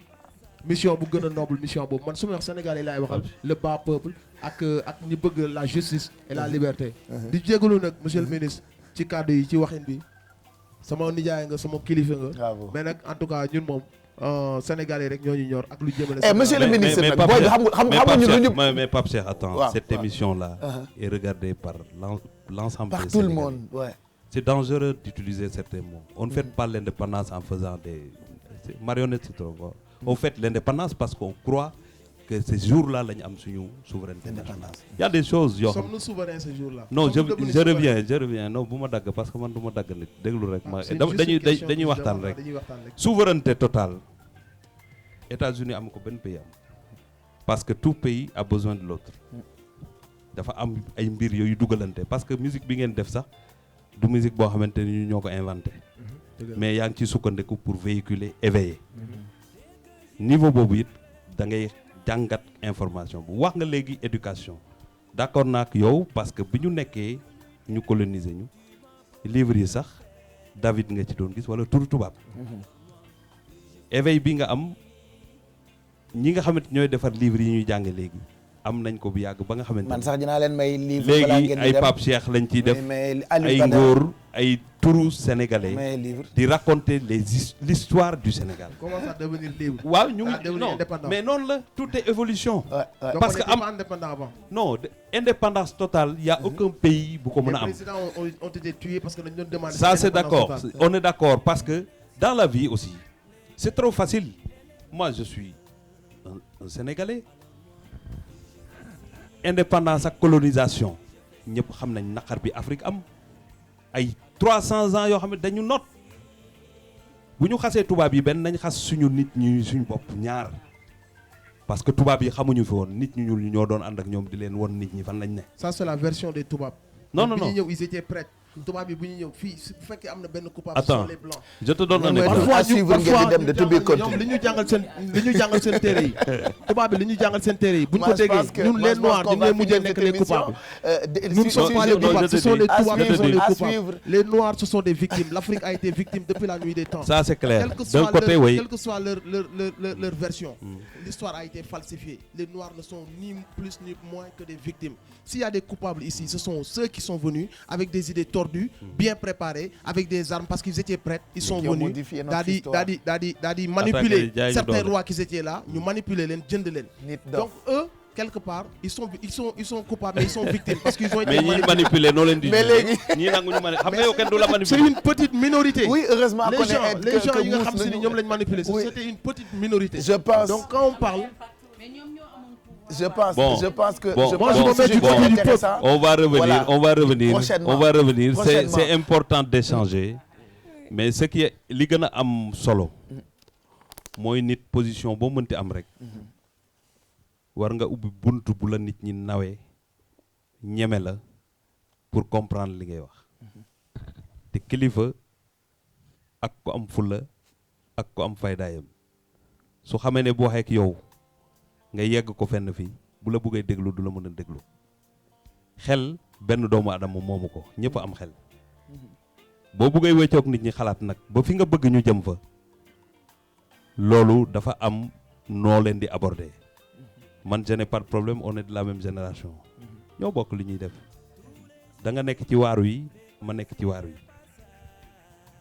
mission bu gën a noble mission boobu man su ma wax Sénégalais laay waxal le bas peuple ak ñi bëgg la justice et la liberté di jégalu nag monsieur le ministre ci kàddu yi ci waxin bi sama nijaay nga sama kilifa nga mais nag en tout cas ñun moom Sénégalais rek ñoo ñu ñor ak lu jëmale monsieur le ministre nag booy xam ñu lu mais Pape Cheikh attends cette émission là est regardée par l'ensemble par des tout le Sénégalais. monde ouais. C'est dangereux d'utiliser certains mots. On ne fait pas l'indépendance en faisant des marionnettes, c'est trop fort. On fait l'indépendance parce qu'on croit que ce jour-là la ñu am suñu souveraineté nationale. Il y a des choses yoo xam sommes-nous souverains ce jour-là. non je reviens non bu ma dagg parce que man du ma dagg nit déglu rek ma dañuy waxtaan rek souveraineté totale États-Unis am ko benn pays am parce que tout pays a besoin de l'autre dafa am ay mbir yooyu dugalante parce que musique bi ngeen def sax du musique boo xamante ni ñu ñoo ko inventé mais yaa ngi ciy sukkandiku pour véhiculer éveiller niveau boobu it da ngay jàngat information bu wax nga léegi éducation d'accord naa ak yow parce que bi ñu nekkee ñu coloniser ñu livre yi sax David nga ci doon gis wala turu tubaab éveil bi nga am ñi nga xamante ñooy defar livre yi ñuy jàng léegi am nañ ko bu yàgg ba nga xamante man sax dinaa leen may livre balaa léegi ngeen ay di dem. Pape Cheikh lañ ciy def mais ay ngóor ay turu sénégalais mais livre di raconter l'histoire du Sénégal. Comment ça devenir libre? waaw ñu Ça ngi devenir non indépendant. mais noonu la tout est évolution. Ouais, ouais. Donc parce on que était am pas indépendant avant. non indépendance totale y a aucun pays bu ko mën Les a am. présidents ont été tués parce que dañu doon demander. Ça c'est l'indépendance d'accord totale. on est d'accord parce que dans la vie aussi c'est trop facile moi je suis un Sénégalais indépendance ak colonisation ñëpp xam nañ naqar bi Afrique am ay 300 ans yoo xam ne dañu noot bu ñu xasee tubaab yi benn nañ xas suñu nit ñi suñu bopp ñaar parce que tubaab yi xamuñu fi woon nit ñu ñuul ñi ñoo doon ànd ak ñoom di leen won nit ñi fan lañ ne. Ça c'est la version des tubaab. Non, non, bi non. ñu ñëw ils étaient prêts. tubaab bi bu ñu ñëw fii su fekkee am na benn coupable. Attends. sont les blancs. je te donne un Mais exemple. à suivre ngeen di dem de tubbi ñoom li ñu jàngal seen téere yi tubaab bi li ñu jàngal seen téere yi bu ñu ko Moi, je pense déggee que- ñun moi, les je pense noirs qu'on dañu va leen mujjee finir nekk cette les émission. coupables. Nous ne sommes pas les non, coupables, je te ce sont dis. les tubaab Je qui te sont les dis. À coupables. suivre. Les noirs ce sont des victimes. L'Afrique a été victime depuis la nuit des temps. Ça c'est clair Quelle que d'un soit côté leur, oui quelle que soit leur version, l'histoire a été falsifiée. Les Noirs ne sont ni plus ni moins que des victimes. S'il y a des coupables ici, ce sont ceux qui sont venus avec des idées tordues, bien préparées, avec des armes parce qu'ils étaient prêts. Ils sont qui ont venus modifié notre d'aller histoire. manipuler Attaquer les certains jaay rois qui étaient là, nous manipuler les jënd leen. Nit Donc dof. eux, quelque part, ils sont coupables, mais ils sont victimes parce qu'ils ont été mais ñi manipuler noo leen di. Mais léegi- ñii nangu ñu manipuler xam nga yow kenn du la C'est manipuler. une petite minorité. Oui, heureusement Les qu'on gens, est les gens, ils Mousse xam si ni nañu- ñoom lañ manipuler. Oui. C'était une petite minorité. Je pense. Donc quand on parle, Je pense Bon. que Bon. je Moi, pense je que me c'est mets du côté du intéressant. On va revenir, Voilà. on va revenir, Prochainement. on va revenir. Prochainement. C'est important d'échanger. Mais ce qui est li gën a am solo mooy nit position boo mënti am rek war nga ubbi buntu bu la nit ñi nawee ñeme la pour comprendre li ngay wax te kilifa ak ko am fulla ak ko am faydaayam su xamee ne bu waxee ak yow nga yegg ko fenn fii bu la bëggee déglu du la mën a déglu xel benn doomu adama moomu ko ñëpp am xel boo bëggee weccoog nit ñi xalaat nag ba fi nga bëgg ñu jëm fa loolu dafa am noo leen di aborder man je n'ai pas de problème on est de la même génération ñoo bokk li ñuy def da nga nekk ci waaru yi ma nekk ci waaru yi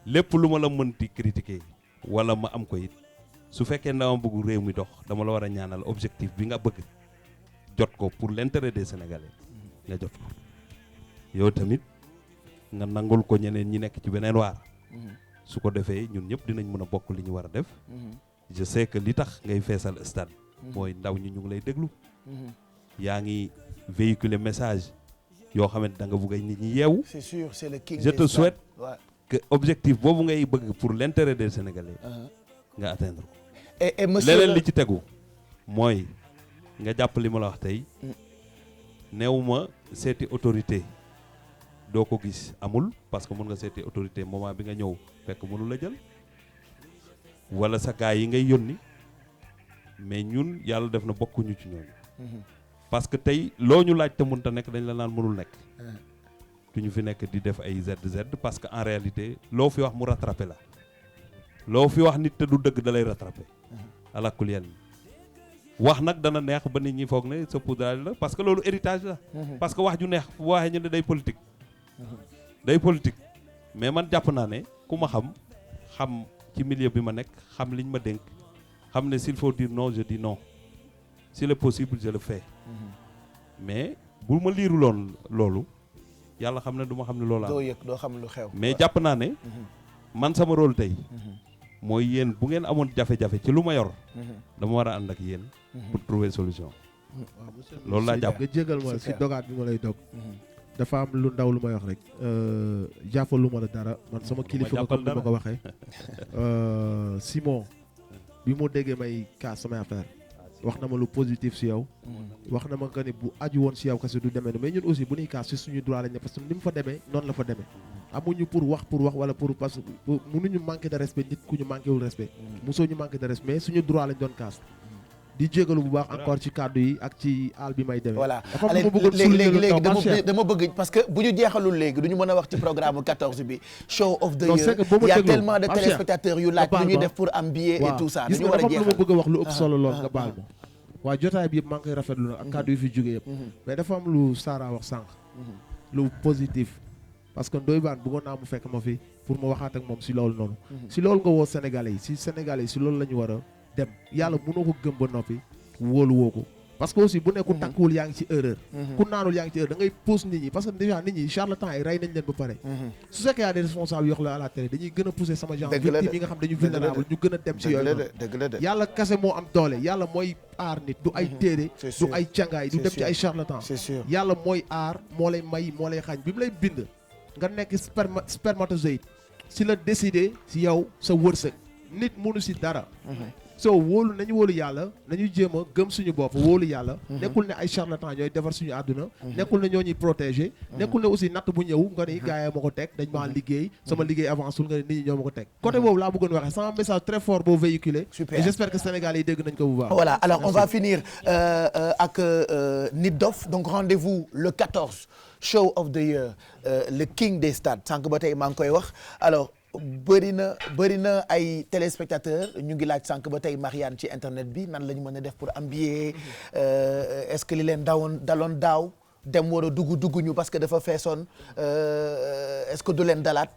lépp lu ma la mënti critiquer wala ma am ko it su fekkee dama bëgg réew mi dox dama la war a ñaanal objectif bi nga bëgg jot ko pour l'intérêt des Sénégalais nga jot ko yow tamit nga nangul ko ñeneen ñi nekk ci beneen waar su ko defee ñun ñëpp dinañ mën a bokk li ñu war a def je sais que li tax ngay feesal stade mooy ndaw ñi ñu ngi lay déglu yaa ngi véhiculer message yoo xamante da nga bëgg ay nit ñi yeewu C'est sûr, c'est le king je des te stades. souhaite Ouais. que objectif boobu ngay bëgg pour l'intérêt des Sénégalais nga atteindre ko Et monsieur leneen le- li ci tegu mooy nga jàpp li ma la wax tey neewuma seeti autorité doo ko gis amul parce que mën nga seeti autorité moment bi nga ñëw fekk mënu la jël wala sa gaay yi ngay yónni mais ñun yàlla def na bokkuñu ci ñooñu parce que tey loo ñu laaj te mënta nekk dañ la naan mënul nekk du ñu fi nekk di def ay ZZ parce que en réalité loo fi wax mu rattrapé la loo fi wax nit te du dëgg da lay rattrapé ala kulli yàlla wax nag dana neex ba nit ñi foog ne sa poudrage la parce que loolu héritage la parce que wax ju neex bu waxee ñu ne day politique day politique mais man jàpp naa ne ku ma xam ci milieu bi ma nekk xam liñ ma dénk xam ne s'il faut dire non je dis non s'il est possible je le fais mais bu ma liiruloon loolu yàlla xam ne du ma xam ne loolu doo yëg doo xam lu xew. mais jàpp naa ne man sama rôle tey mooy yéen bu ngeen amoon jafe-jafe ci lu ma yor dama war a ànd ak yéen pour trouver solution. waaw monsieur loolu laa jàpp. nga jégal ma si dogaat bi ma lay dog. dafa am lu ndaw lu may wax rek. jàppalu ma la dara man sama kilifa nga comme ni ma ko waxee. Simon bi mu déggee may kaas samay affaire wax na ma lu positif si yow. wax na ma que ni bu aju woon si yow kese du demee mais ñun aussi bu ñuy kaas si suñu droit lañ ne parce que ni mu fa demee noonu la fa demee. amuñu pour wax wala pour parce que mënuñu manquer de respect nit ku ñu manqué wul respect. mosoo ñu manqué de respect mais suñu droit lañ doon kaas. di jégalu bu baax encore ci kàddu yi ak ci àll bi may demee. voilà léegi dama bëgg parce que bu ñu jeexalul léegi du ñu mën a wax ci programme 14 bi show of the year il y a tellement de téléspectateurs yu laaj lu ñuy def pour am billet et tout ça. dañu war a jeexal dafa am lu ma bëgg a wax lu ëpp solo lool nga baal ma. waa jotaay bi yëpp maa ngi koy rafetlu nag ak kàddu yi fi jógee yëpp. mais dafa am lu Sara wax sànq. lu positif. parce que Ndoye Bane bëggoon naa mu fekk ma fi pour ma waxaat ak moom si loolu noonu. si loolu nga woo Sénégalais yi si loolu la ñu war a dem yàlla mënoo ko gëm ba noppi wóolu woo ko parce que aussi bu nekku takkuwul yaa ngi ci erreur ku naanul yaa ngi ci erreur da ngay pousse nit ñi parce que déjà nit ñi charlatan yi rey nañ leen ba pare su fekkee yaa des responsables yoo xam ne à la télé dañuy gën a pousser sama genre victime yi nga xam dañu vulnérable ñu gën a dem ci yooyu noonu yàlla kase moo am doole yàlla mooy aar nit du ay téere du ay càngaay du dem ci ay charlatan yàlla mooy aar moo lay may moo lay xañ bi mu lay bind nga nekk spermatozoïde si la décider si yow sa wërsëg nit mënu si dara so wóolu nañu wóolu yàlla nañu jéem a gëm suñu bopp wóolu yàlla nekkul ne ay charlatan ñooy defar suñu àdduna nekkul ne ñoo ñuy protéger nekkul ne aussi natt bu ñëw nga ni gars yi ma ko teg dañ maa liggéey sama liggéey avancé nga ne nit ñi ñoo ma ko teg côté boobu laa bëggoon waxee sama message très fort boo véhiculé et j'espère que Sénégal yi dégg nañ ko bu baax. Voilà alors on va finir ak Nit Dof donc rendez-vous le 14 show of the year le king des stades sànq ba tey maa ngi koy wax alors bëri na ay téléspectateurs ñu ngi laaj sànq ba tey Marianne ci internet bi nan la ñu mën a def pour am billet est-ce que li leen daloon daaw dem war a dugg ñu parce que dafa feesoon est-ce que du leen dalaat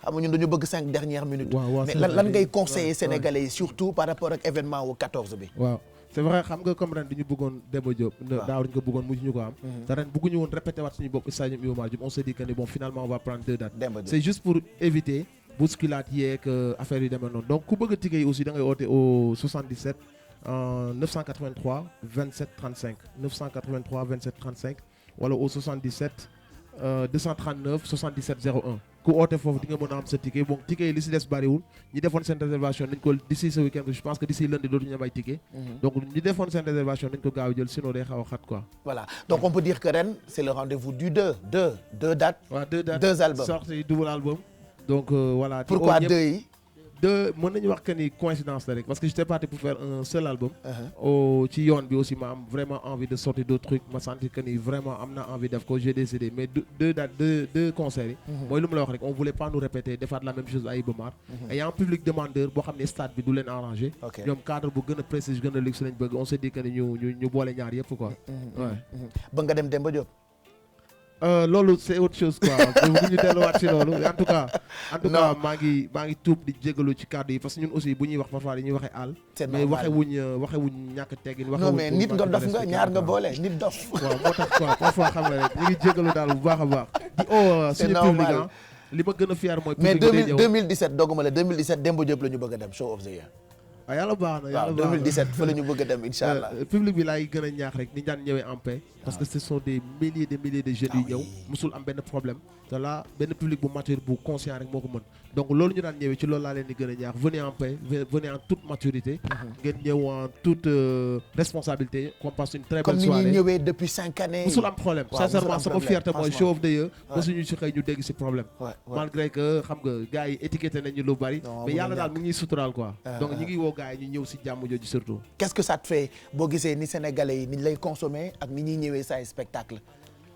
xam nga ñun dañu bëgg 5 dernières minutes. mais lan ngay conseiller sénégalais yi surtout par rapport ak événement wu 14 bi. waaw c'est vrai xam nga comme ren dañu bëggoon Demba Diop. daaw dañu ko bëggoon mujj ñu ko am. te ren bëgguñu woon répété waat suñu bopp stade Iba Mar Diop on s'est dit que bon finalement on va prendre 2 dates. c'est juste pour éviter. bousculade yeeg affaire yu demee noonu donc ku bëgg a ticket yi aussi da ngay oote au 77 983 27 35 983 27 35 wala au 77 239 77 01 ku oote foofu di nga mën a am sa ticket bon ticket yi li si des bariwul ñi defoon seen réservation nañ ko d'ici ce week-end je pense que d'ici lundi dootuñu am ay ticket donc ñi defoon seen réservation nañ ko gaaw jël sinon day xaw a xat quoi. voilà donc on peut dire que ren c'est le rendez-vous du deux dates. waaw 2 dates 2 albums sorti double album. donc voilà. pourquoi 2 yi. 2 mën nañu wax que ni coïncidence la rek parce que j'étais parti pour faire un seul album. ci yoon bi aussi ma am vraiment envie de sortir d'autres trucs ma sentir que ni vraiment am na envie def ko j'ai décidé mais 2 dates 2 concerts yi. mooy lu ma la wax rek on voulait pas nous répéter defaat la même chose à Iba Mar. et y a un public demandeur boo xam ne stade bi du leen arrangé. ñoom cadre bu gën a prestige gën a luxe lañ bëgg on s'est dit que ni ñu boole ñaar yëpp quoi. ba nga dem Demba Diop. loolu c'est autre chose quoi bu ñu delluwaat ci loolu en tout cas maa ngi tuub di jégalu ci kàddu yi parce que ñun aussi bu ñuy wax parfois dañuy waxee àll mais waxewuñ ñàkk teggin non mais nit nga dof nga ñaar nga boole nit dof waaw moo tax quoi parfois xam nga rek ñu ngi jégalu daal bu baax a baax di suñu public li ma gën a fier mooy mais 2017 dogguma la 2017 Demba Diop la ñu bëgg a dem show of the year. waaw yàlla baax na yàlla baax na 2017 fa la ñu bëgg a dem incha allah. public bi laay gën a ñaax rek ni daan ñëwee en paix. parce que ce sont des milliers de jeunes yu ñëw. musul am benn problème. te là benn public bu mature bu conscient rek moo ko mën. donc loolu ñu daan ñëwee ci loolu laa leen di gën a ñaax venez en paix venez en toute maturité. ngeen ñëw en toute responsabilité. qu'on passe une très belle soirée comme ni ñuy ñëwee depuis 5 années. musul am problème sincèrement sama fierté mooy show of the year. mosuñu ci xëy ñu dégg ci problème. malgré que xam nga gars yi étiqueté nañu lu bari. mais yàlla daal mu ngi suturaal quoi. donc ñu ngi woo gars yi ñu ñëw ci jàmm jooju surtout. Qu'est-ce que ça te fait boo gisee ni Sénégalais yi ni lay consommer ak ni ñuy ñëwee say spectacle.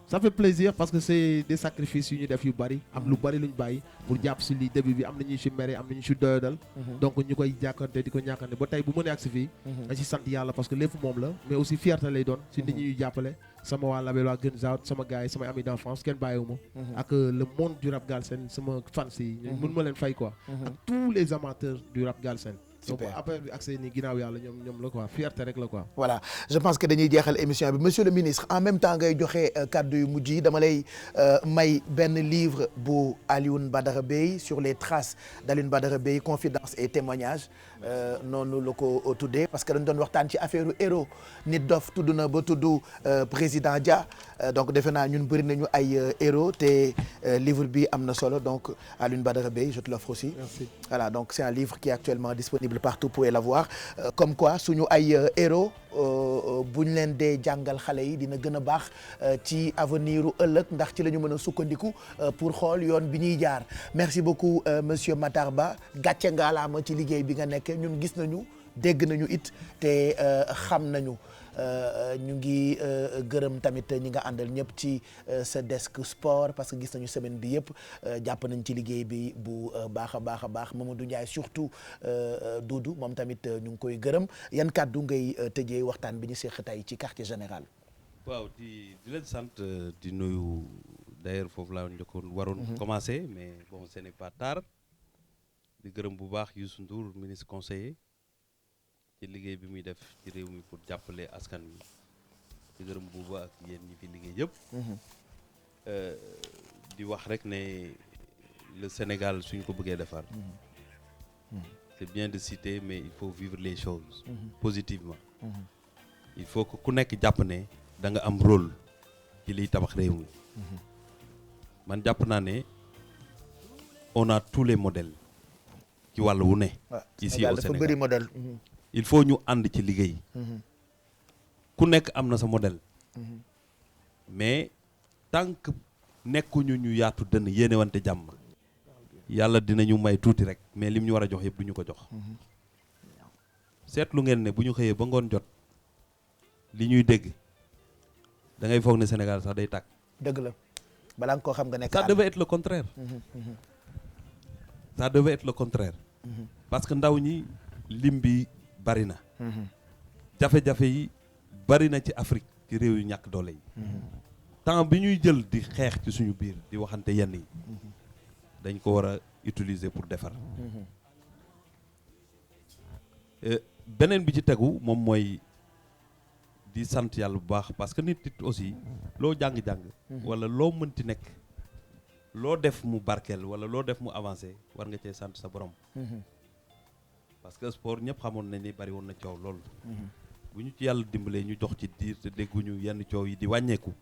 ça fait plaisir parce que c'est des sacrifices yu ñu def yu bari am lu bari luñ bàyyi pour jàpp ci lii début bi am na ñu ci mere am na ñu ci doyadal donc ñu koy jàkkante di ko ñàkkante ba tey bu mënee agsi fii nga ci sant yàlla parce que lépp moom la mais aussi fierté lay doon ci nit ñi ñuy jàppale sama waa label waa Guns Out sama gars yi sama amis d'enfance kenn bàyyiwuma ak le monde du rap galsen sama fans yi mun ma leen fay quoi ak tous les amateurs du rap galsen donc Super. après bi accès ni ginnaaw yàlla ñoom la quoi fierté rek la quoi. voilà je pense que dañuy jeexal émission bi monsieur le ministre en même temps ngay joxe kàddu yu mujj yi dama lay may benn livre bu Alioune Badara Bèye sur les traces d'Alioune Badara Bèye confidence et témoignage noonu la ko tuddee parce que dañ doon waxtaan ci affaire héros nit dof tudd na ba tudd président Dia donc defe naa ñun bëri nañu ay héros te livre bi am na solo donc Alioune Badara Bèye je te l'offre aussi. Merci. Voilà donc c'est un livre qui est actuellement disponible partout, vous pouvez l'avoir comme quoi suñu ay héros bu ñu leen dee jàngal xale yi dina gën a baax ci avenir u ëllëg ndax ci la ñu mën a sukkandiku pour xool yoon bi ñuy jaar merci beaucoup monsieur Matar Ba gàcce ngaalaama ci liggéey bi nga nekkee ñun gis nañu dégg nañu it te xam nañu ñu ngi gërëm tamit ñi nga àndal ñëpp ci sa desk sport parce que gis nañu semaine bi yëpp jàpp nañ ci liggéey bi bu baax a baax Mamadou Ndiaye surtout Doudou moom tamit ñu ngi koy gërëm yan kàddu ngay tëjee waxtaan bi ñu seq tey ci quartier général. waaw di leen sant di nuyu d'ailleurs foofu laa njëkkoon waroon commencer mais bon ce n'est pas tard di gërëm bu baax Youssou Ndour ministre conseiller ci liggéey bi muy def ci réew mi pour jàppale askan wi di gërëm bu baax ak yéen ñi fi liggéey yëpp di wax rek ne le Sénégal suñ ko bëggee defar c'est bien de citer mais il faut vivre les choses positivement il faut que ku nekk jàpp ne da nga am rôle ci liy tabax réew mi man jàpp naa ne on a tous les modèles ci wàll wu ne ici au dafa bëri modèle il faut ñu ànd ci liggéey ku nekk am na sa modèle mais tant que nekkuñu ñu yaatu dënn yéene wante jàmm yàlla dinañu may tuuti rek mais lim ñu war a jox yëpp du ñu ko jox seetlu ngeen ne bu ñu xëyee ba ngoon jot li ñuy dégg da ngay foog ne Sénégal sax day tàkk. dëgg la balaa nga koo xam nga nekk ça devait être le contraire ça devait être le contraire parce que ndaw ñi lim bi bari na jafe-jafe yi bari na ci Afrique ci réew yu ñàkk doole yi temps bi ñuy jël di xeex ci suñu biir di waxante yenn yi dañ ko war a utiliser pour defar beneen bi ci tegu moom mooy di sant yàlla bu baax parce que nit aussi loo jàng-jàng wala loo mënti nekk loo def mu barkeel wala loo def mu avancé war nga cee sant sa borom parce que sport ñëpp xamoon nañ ni bari woon na coow loolu bu ñu ci yàlla dimbalee ñu jox ci diir te dégguñu yenn coow yi di wàññeeku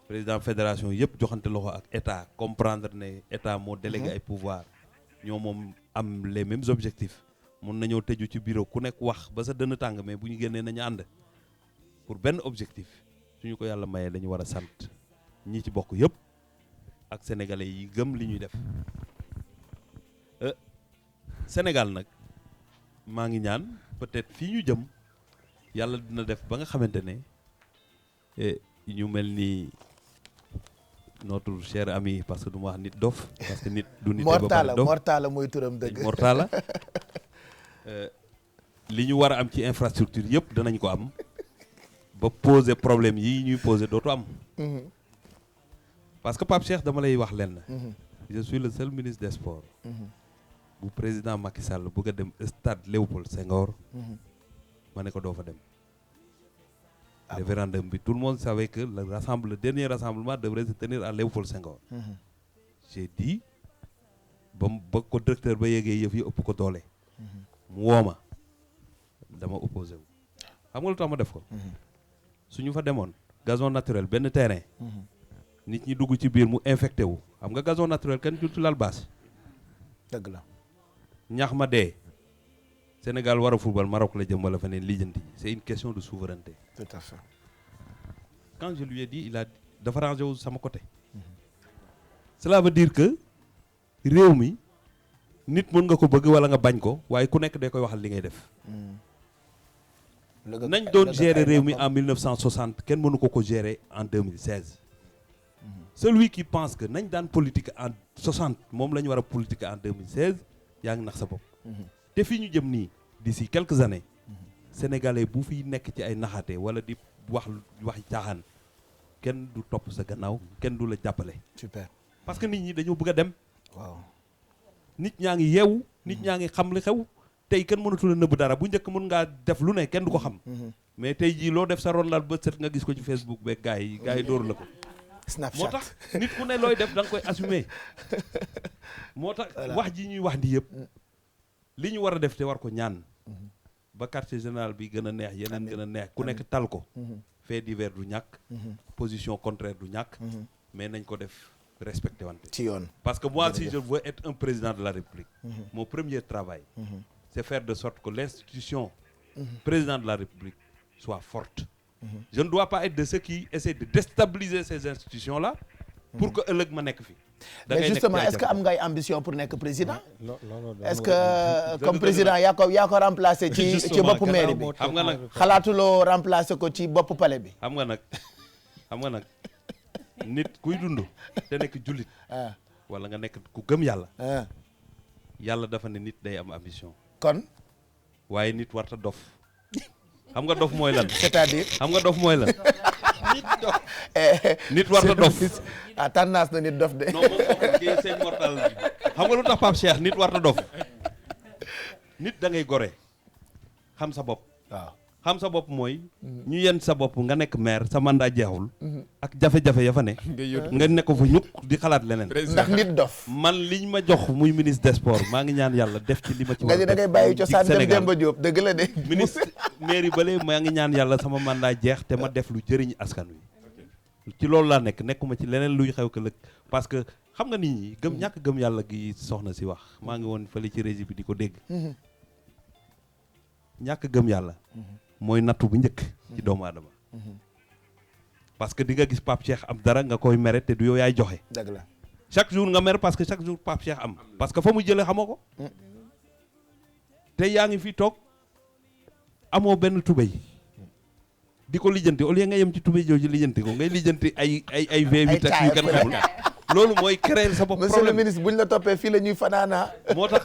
président fédération yëpp joxante loxo ak état comprendre ne état moo délégué ay pouvoir ñoo moom am les mêmes objectifs mun nañoo tëju ci bureau ku nekk wax ba sa dënn tàng mais bu ñu génnee nañu ànd pour benn objectif suñu ko yàlla mayee dañu war a sant ñi ci bokk yëpp ak sénégalais yi gëm li ñuy def Sénégal nag maa ngi ñaan peut-être fii ñu jëm yàlla dina def ba nga xamante ne ñu mel ni notre cher ami parce que du ma wax nit dof parce que nit du nit ba pare dof Mortala mooy turam dëgg Mortala li ñu war a am ci infrastructure yëpp danañ ko am ba poser problème yi ñuy poser dootu am parce que Pape Cheikh dama lay wax lenn je suis le seul ministre des sports bu président Macky Sall bëgg a dem stade Léopold Senghor ma ne ko doo fa dem référendum bi tout le monde savait que le dernier rassemblement devrait se tenir à Léopold Senghor j'ai dit ba ko directeur ba yéegee yëf yi ëpp ko doole mu wooma dama opposé wu xam nga lu tax ma def ko suñu fa demoon gazon naturel benn terrain nit ñi dugg ci biir mu infecté wu xam nga gazon naturel kenn du ci lal bâche dëgg la ñax ma dee Sénégal war a football Maroc la jëm wala feneen lijjanti c'est une question de souveraineté. Tout à fait. Quand je lui ai dit il a dafa rangé wu sama côté cela veut dire que réew mi nit mën nga ko bëgg wala nga bañ ko waaye ku nekk day koy waxal li ngay def nañ doon gérer réew mi en 1960 kenn mënu ko gérer en 2016 celui qui pense que nañ daan politique en 60 moom la ñu war a politique en 2016 yaa ngi nax sa bopp te fii ñu jëm nii d'ici quelques années sénégalais bu fi nekk ci ay naxaate wala di wax caaxaan kenn du topp sa gannaaw kenn du la jàppale super parce que nit ñi dañoo bëgg a dem waaw nit ñaa ngi yeewu nit ñaa ngi xam li xew tey kenn mënatul a nëbb dara bu njëkk mën ngaa def lu ne kenn du ko xam mais tey jii loo def sa ron laal ba set nga gis ko ci Facebook beeg gars yi dóor la ko Snapchat moo tax nit ku ne looy def da nga koy assumer moo tax wax ji ñuy wax di yëpp li ñu war a def te war ko ñaan ba quartier général bi gën a neex yeneen gën a neex ku nekk tal ko fait divers du ñàkk position contraire du ñàkk mais nañ ko def respecté wante ci yoon parce que moi si je veux être un président de la République mon premier travail c'est faire de sorte que l'institution président de la République soit forte je ne dois pas être de ceux qui essaient de déstabiliser ces institutions-là pour que ëllëg ma nekk fi mais justement est-ce que am ngay ambition pour nekk président est-ce que comme président yaa ko remplacer ci boppu mairie bi xam nga nag xalaatuloo remplacer ko ci boppu palais bi xam nga nag nit kuy dund te nekk jullit wala nga nekk ku gëm yàlla yàlla dafa ne nit day am ambition kon waaye nit warta dof xam nga dof mooy lan c'est-à-dire xam nga dof mooy lan nit warta dof tendance na nit dof de non moom wax kii c'est mortal xam nga lu tax Pape Cheikh nit warta dof nit da ngay gore xam sa bopp waaw xam sa bopp mooy ñu yenn sa bopp nga nekk maire sa mandat jeexul ak jafe-jafe ya fa ne nga nekk fa ñukk di xalaat leneen ndax nit dof man liñ ma jox muy ministre des sports maa ngi ñaan yàlla def ci li ma ci war nga da ngay bàyyi cosaan dem Demba Diop dëgg la de ministre mairie bale maa ngi ñaan yàlla sama mandat jeex te ma def lu jëriñ askan wi ci loolu laa nekkuma ci leneen luy xew ka lëg parce que xam nga nit ñi ñàkk gëm yàlla gi soxna si wax maa ngi woon fële ci régie bi di ko dégg ñàkk gëm yàlla mooy nattu bu njëkk ci doomu aadama parce que di nga gis Pape Cheikh am dara nga koy mere te du yow yaay joxe dëgg la chaque jour nga mer parce que chaque jour Pape Cheikh am parce que fa mu jëlee xamoo ko te yaa ngi fi toog amoo benn tubéy di ko lijjanti au lieu nga yem ci tubéy jooju lijjanti ko ngay lijjanti ay V8 ak yu kenn xamul loolu mooy créer sa bopp problème monsieur le ministre buñ la toppee fii la ñuy fanaana moo tax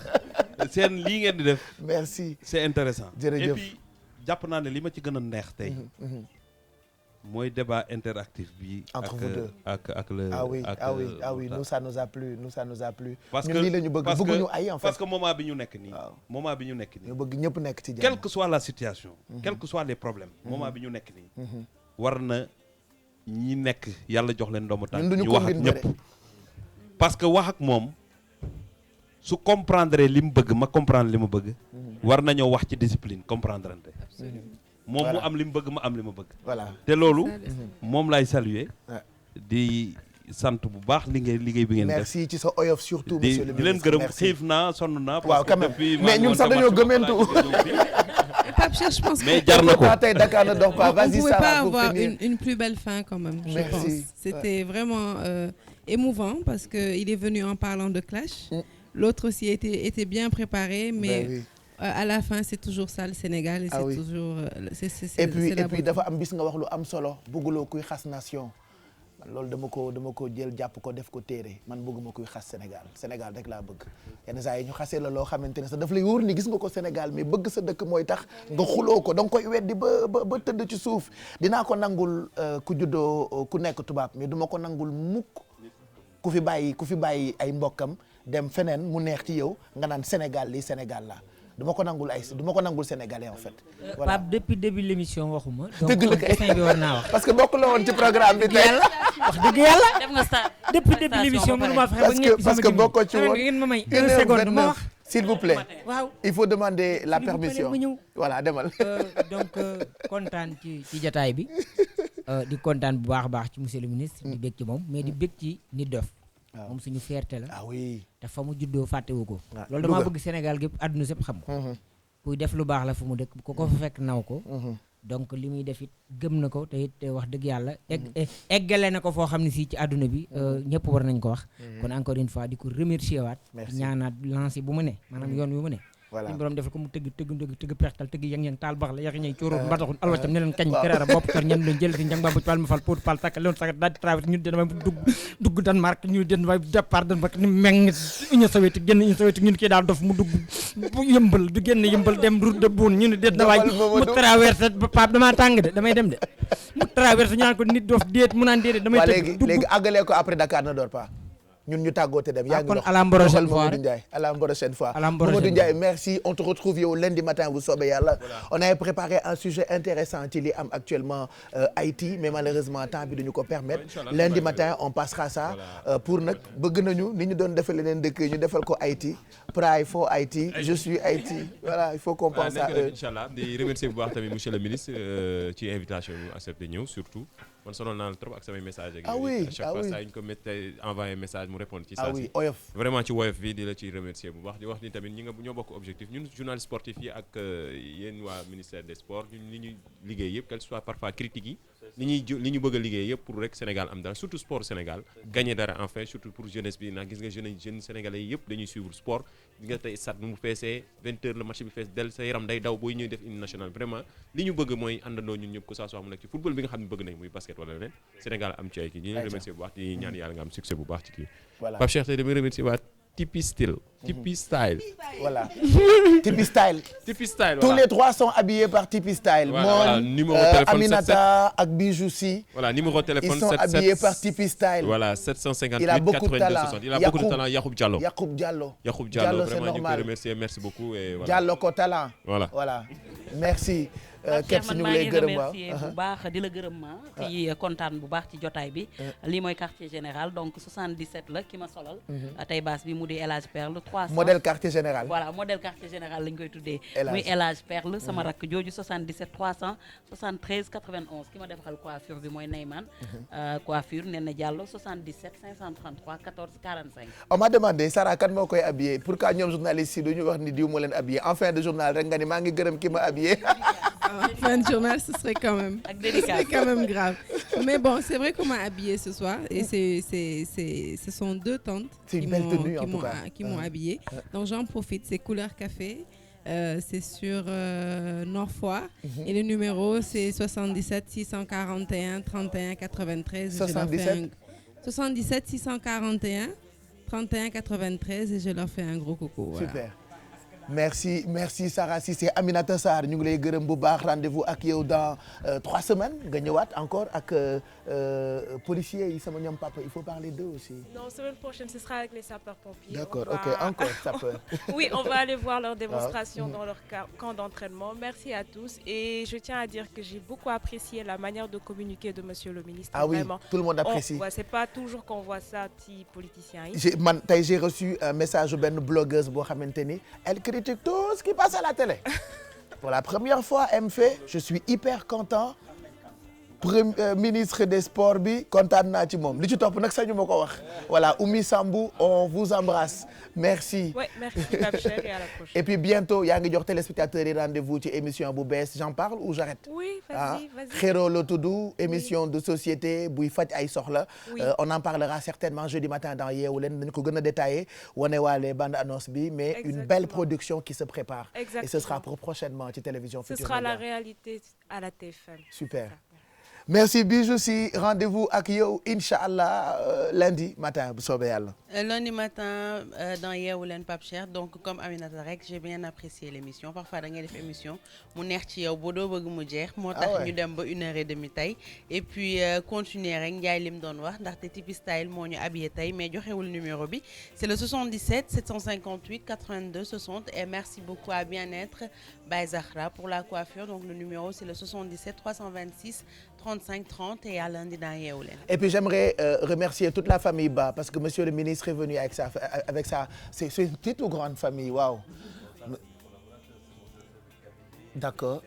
seen lii ngeen di def merci c'est intéressant jërëjëf et puis jàpp naa ne li ma ci gën a neex tey mooy débat interactif bi entre vous deux ak le ah oui nous ça nous a plu parce que ñun lii la ñu bëgg bëgguñu ay en fait parce que moment bi ñu nekk nii ñu bëgg ñëpp nekk ci jàmm quelle que soit la situation quels que soient les problèmes moment bi ñu nekk nii war na ñi nekk yàlla jox leen doomu tànk ñu wax ak ñëpp parce que wax ak moom su comprendre li mu bëgg ma comprendre li mu bëgg war nañoo wax ci discipline comprendre ante moom mu am li mu bëgg ma am li ma bëgg voilà te loolu moom laay saluer di sant bu baax liggéey bi ngeen def merci ci sa oyof surtout monsieur le ministre di leen gërëm xiif naa sonn naa waaw quand même mais ñun sax dañoo gëmentu Pape Cheikh, je pense mais jar na ko Dakar ne dort pas. on ne pouvait pas avoir une plus belle fin quand même, je pense. C'était vraiment émouvant parce qu'il est venu en parlant de clash. L'autre aussi était bien préparé, mais oui. À la fin, c'est toujours ça le Sénégal. Et c'est toujours... et puis dafa am bis nga wax lu am solo bëgguloo kuy xas nation. loolu dama ko jël jàpp ko def ko téere man bëgguma kuy xas Sénégal rek laa bëgg yenn saa yi ñu xasee la loo xamante ne sax daf lay wóor ni gis nga ko Sénégal mais bëgg sa dëkk mooy tax nga xuloo ko da nga koy weddi ba tëdd ci suuf dinaa ko nangul ku juddoo ku nekk tubaab mais duma ko nangul mukk ku fi bàyyi ay mbokkam dem feneen mu neex ci yow nga naan Sénégal lii Sénégal la duma ko nangul sénégalais en fait. voilà Pape depuis début l'émission waxuma. dëgg la kay donc bi war naa wax. parce que bokk la woon ci programme bi tey. wax dëgg yàlla. def nga sa depuis début l'émission mënuma fexe ba ngeen. parce que bokkoo ci woon ngeen ma may une seconde ma wax. s'il vous plaît. waaw il faut demander la permission. ma ñëw voilà demal. donc kontaan ci jataay bi di kontaan bu baax a baax ci monsieur le ministre. di bég ci moom mais di bég ci Nit Dof. moom suñu fierté la. ah oui. te fa mu juddoo fàttewu ko. loolu damaa bëgg Sénégal gépp àdduna sépp xam ko. kuy def lu baax la fu mu dëkk ku ko fa fekk naw ko. donc li muy def it gëm na ko te it wax dëgg yàlla. eggale na ko foo xam ne si ci àdduna bi ñëpp war nañ ko wax. kon encore une fois di ko remercier waat. ñaanaat lancé bu mu ne maanaam yoon wi mu ne. voilà suñu borom defal ko mu tëgg pextal tëgg yang taal bax la yaxi ñay cooroon mbataxun alwatam ne leen kañ kërara bopp kër ñen leen jël si njang ba bu pal ma fal pour pal takk leen sax daal di traverse ñu den way dugg Danemark ñu den way départ Danemark ni meng Union soviétique génn Union soviétique ñu kii daal dof mu dugg yëmbal du génn yëmbal dem route de Boune ñu ne déet na waay mu traversé Pape damaa tàng de damay dem de mu traversé ñu naan ko Nit Dof déet mu naan déedéet damay tëgg léegi àggalee ko après Dakar ne dort pas ñun ñu tàggoote dem. yaa ngi kon à la prochaine fois Mamadou Ndiaye à la prochaine fois. À la prochaine Mamadou fois. Ndiaye merci on te retrouve yow lundi matin bu soobee yàlla. On avait préparé un sujet intéressant ci li am actuellement Haïti mais malheureusement temps bi duñu ko permettre. Lundi matin on passera ça pour nag bëgg nañu ni ñu doon defal leneen dëkk ñu defal ko Haïti. Pride for Haïti je suis Haïti voilà il faut qu'on pense à eux. Inch'Allah di remercier bu baax tamit monsieur le ministre ci invitation bi accepté ñëw surtout man sonal naa la trop ak samay message ak oui à chaque fois saa ñu ko méttee envoyé message mu répondre ci saa si oui oyof vraiment ci woyof bi di la ci remercier bu baax di wax ni tamit ñi nga ñoo bokk objectif ñun journaliste sportif yi ak yéen waa ministère des sports ñun li ñuy liggéey yëpp quel soit parfois critiques yi li ñu bëgg a liggéey yëpp pour rek Sénégal am dara surtout sport Sénégal gagner dara enfin surtout pour jeunesse bi ndax gis nga jeunes sénégalais yëpp dañuy suivre sport gis nga tey stade nu mu feesee 20h le match bi fees del sa yaram day daw booy ñuy def hymne national vraiment li ñu bëgg mooy àndandoo ñun ñëpp que ça soit mu nekk ci football bi nga xam ne bëgg nañ muy basket wala leneen Sénégal am ci ay kii ñi leen remercier bu baax di ñaan yàlla nga am succès bu baax ci kii Pape Cheikh tey damay remercier waa Tipeee Style Tipeee Style voilà Tipeee Style Tipeee Style tous les trois sont habillés par Tipeee Style voilà numéro téléphone Aminata ak Bijou Si voilà numéro téléphone ils sont habillés par Tipeee Style voilà 758 il a beaucoup de 82 talent 60 il a beaucoup de talent Yacoub Diallo Diallo vraiment ñu normal koy remercier merci beaucoup et voilà Diallo ko talent voilà merci Kep si ñu ngi lay gërëm bu baax di la gërëm ci kontaan bu baax ci jotaay bi lii mooy quartier général donc 77 la ki ma solal tey baas bi mu di El Hadj Perle 300 modèle quartier général voilà modèle quartier général lañ koy tuddee muy El Hadj Perle sama rakk jooju 77 373 91 ki ma defal coiffure bi mooy Neyman coiffure Nene Diallo 77 533 14 45 on m'a demandé Sarah kan moo koy habillé pourquoi ñoom journalistes yi duñu wax ni diw moo leen habillé en fin de journal rek nga ni maa ngi gërëm ki ma habillé fin de journal, ce serait quand même grave. Mais bon, c'est vrai qu'on m'a habillée ce soir et ce sont deux tantes qui m'ont habillée. Donc j'en profite, c'est couleur café. C'est sur Nord-Foire et le numéro c'est 77 641 31 93. 77 641 31 93 et je leur fais un gros coucou. Voilà. Super. merci Sarah Cissé Aminata Sarr ñu ngi lay gërëm bu baax rendez-vous ak yow dans 3 semaines nga ñëwaat encore ak policiers yi sama ñoom papa il faut parler d'eux aussi. Non, semaine prochaine ce sera avec les sapeurs-pompiers. D'accord, ok, encore sapeurs. Oui, on va aller voir leur démonstration dans leur camp d'entraînement. Merci à tous et je tiens à dire que j'ai beaucoup apprécié la manière de communiquer de monsieur le ministre. Ah oui, vraiment. tout le monde apprécie. C'est pas toujours qu'on voit ça ci politiciens yi. J'ai reçu un message benn blogueuse boo xamante ni elle critique tout ce qui passe à la télé. Pour la première fois elle me fait je suis hyper content ministre des sports bi kontaan naa ci moom li ci topp nag sañu ma ko wax voilà Oumi Sambou on vous embrasse merci. Ouais, merci Pape Cheikh et à la prochaine. Et puis bientôt yaa ngi jox téléspectateurs yi rendez-vous ci émission bu bees j'en parle ou j'arrête. Oui, vas-y. Xero la tudd émission de société buy faj ay soxla. On en parlera certainement jeudi matin dans Yeewu Leen dañu ko gën a détaillé wane waale bande annonce bi mais une belle production qui se prépare. Exactement. Et ce sera pour prochainement ci télévision Futurs Ce sera Médias. la réalité à la TFM. Super. Merci Bijou si rendez-vous ak yow inch'Allah lundi matin bu soobee yàlla. Lundi matin dans Yeewu Leen Pape Cheikh donc comme Aminata rek j'ai bien apprécié l'émission parfois da ngay def émission mu neex ci yow boo doo bëgg mu jeex. moo tax ñu dem ba 1h30 tey. Et puis continuer rek Ndiaye lim doon wax ndaxte Tipeee Style moo ñu habillé tey mais joxewul numéro bi c'est le 77 758 82 60 et merci beaucoup à Bien-être Baye Zahra pour la coiffure donc le numéro c'est le 77 326 35 30 et à lundi dans Yeewu Leen. Et puis j'aimerais remercier toute la famille Ba parce que monsieur le ministre est venu avec ça c'est une petite ou grande famille waaw. D'accord.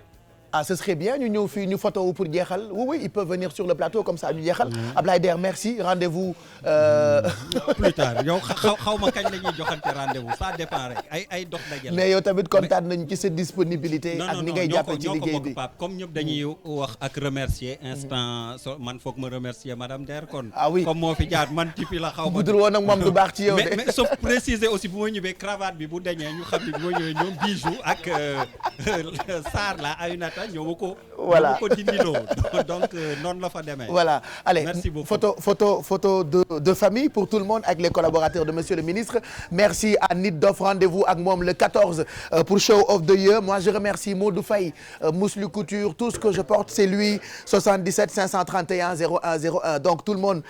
Ah ce serait bien ñu ñëw fii ñu photo pour jeexal oui ils peuvent venir sur le plateau comme ça ñu jeexal. Ablaye Der merci rendez-vous. plus tard yow xaw ma kañ la ñuy joxante rendez-vous ça dépend rek ay dox daje la. mais yow tamit kontaan nañu ci sa disponibilité. ak ni ngay jàppee ci liggéey bi Pape comme ñëpp dañuy wax ak remercier instant man foog ma remercier madame Der kon. Ah oui comme moo fi jaar man Tipeee la xaw ma. budul woon ak moom du baax ci yow de. mais sauf préciser aussi bu ma ñëwee cravate bi bu dañee ñu xam ni bu ma ñëwee ñoom Bijou ak Sarr la Aminata sax ñoo ma ko. voilà ñoo ma ko dindiloo donc noonu la fa demee. voilà allez merci beaucoup. photo de famille pour tout le monde avec les collaborateurs de monsieur le ministre. Merci à Nit Doff, rendez-vous ak moom le 14 pour Show of the Year. Moi je remercie Modou Faye, Mouslu Couture, tout ce que je porte c'est lui. 77 531 0101. Donc tout le monde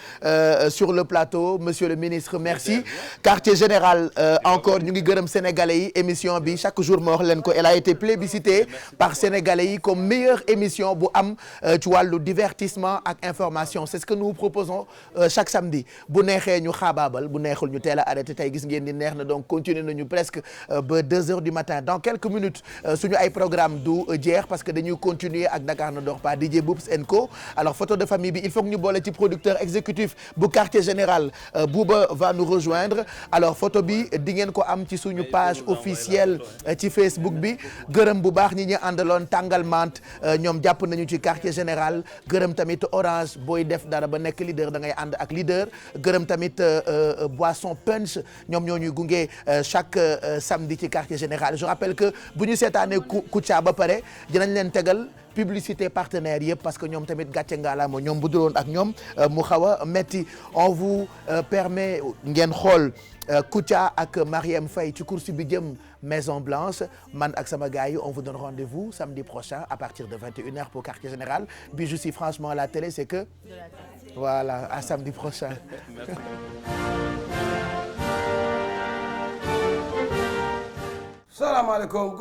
sur le plateau, monsieur le ministre merci. Quartier général encore ñu ngi gërëm sénégalais yi émission bi chaque jour ma wax leen ko elle a été plébiscitée par sénégalais yi comme meilleure émission bu am ci wàllu divertissement ak information. C'est ce que nous vous proposons chaque samedi bu neexee ñu xaabaabal bu neexul ñu teel a arrêté tey gis ngeen ni neex na donc continuer nañu presque ba 2 heures du matin. Dans quelques minutes suñu ay programme du jeex parce que dañuy continuer ak Dakar ne dort pas DJ Boubs & Co. Alors photo de famille bi il faut que ñu boole ci producteur exécutif bu quartier général Bouba va nous rejoindre. Alors photo bi di ngeen ko am ci suñu page officielle ci Facebook bi. Gërëm bu baax ñi ñu àndaloon tàngal mant ñoom jàpp nañu ci quartier général. Gërëm tamit Orange booy def dara ba nekk leader da ngay ànd ak leader. Gërëm tamit Boisson Punch ñoom ñoo ñuy gunge chaque samedi ci quartier général. Je rappelle que bu ñu seetaanee Kouthia ba pare dinañ leen tegal publicité partenaire yëpp parce que ñoom tamit gàcce ngalaama ñoom bu duloon ak ñoom mu xaw a metti. On vous permet ngeen xool Kouthia ak Marième Faye ci course bi jëm Maison Blanche. Man ak sama gars yi on vous donne rendez-vous samedi prochain à partir de 21h pour quartier général. Bi je suis franchement à la télé c'est que voilà à samedi prochain. Salaamaaleykum.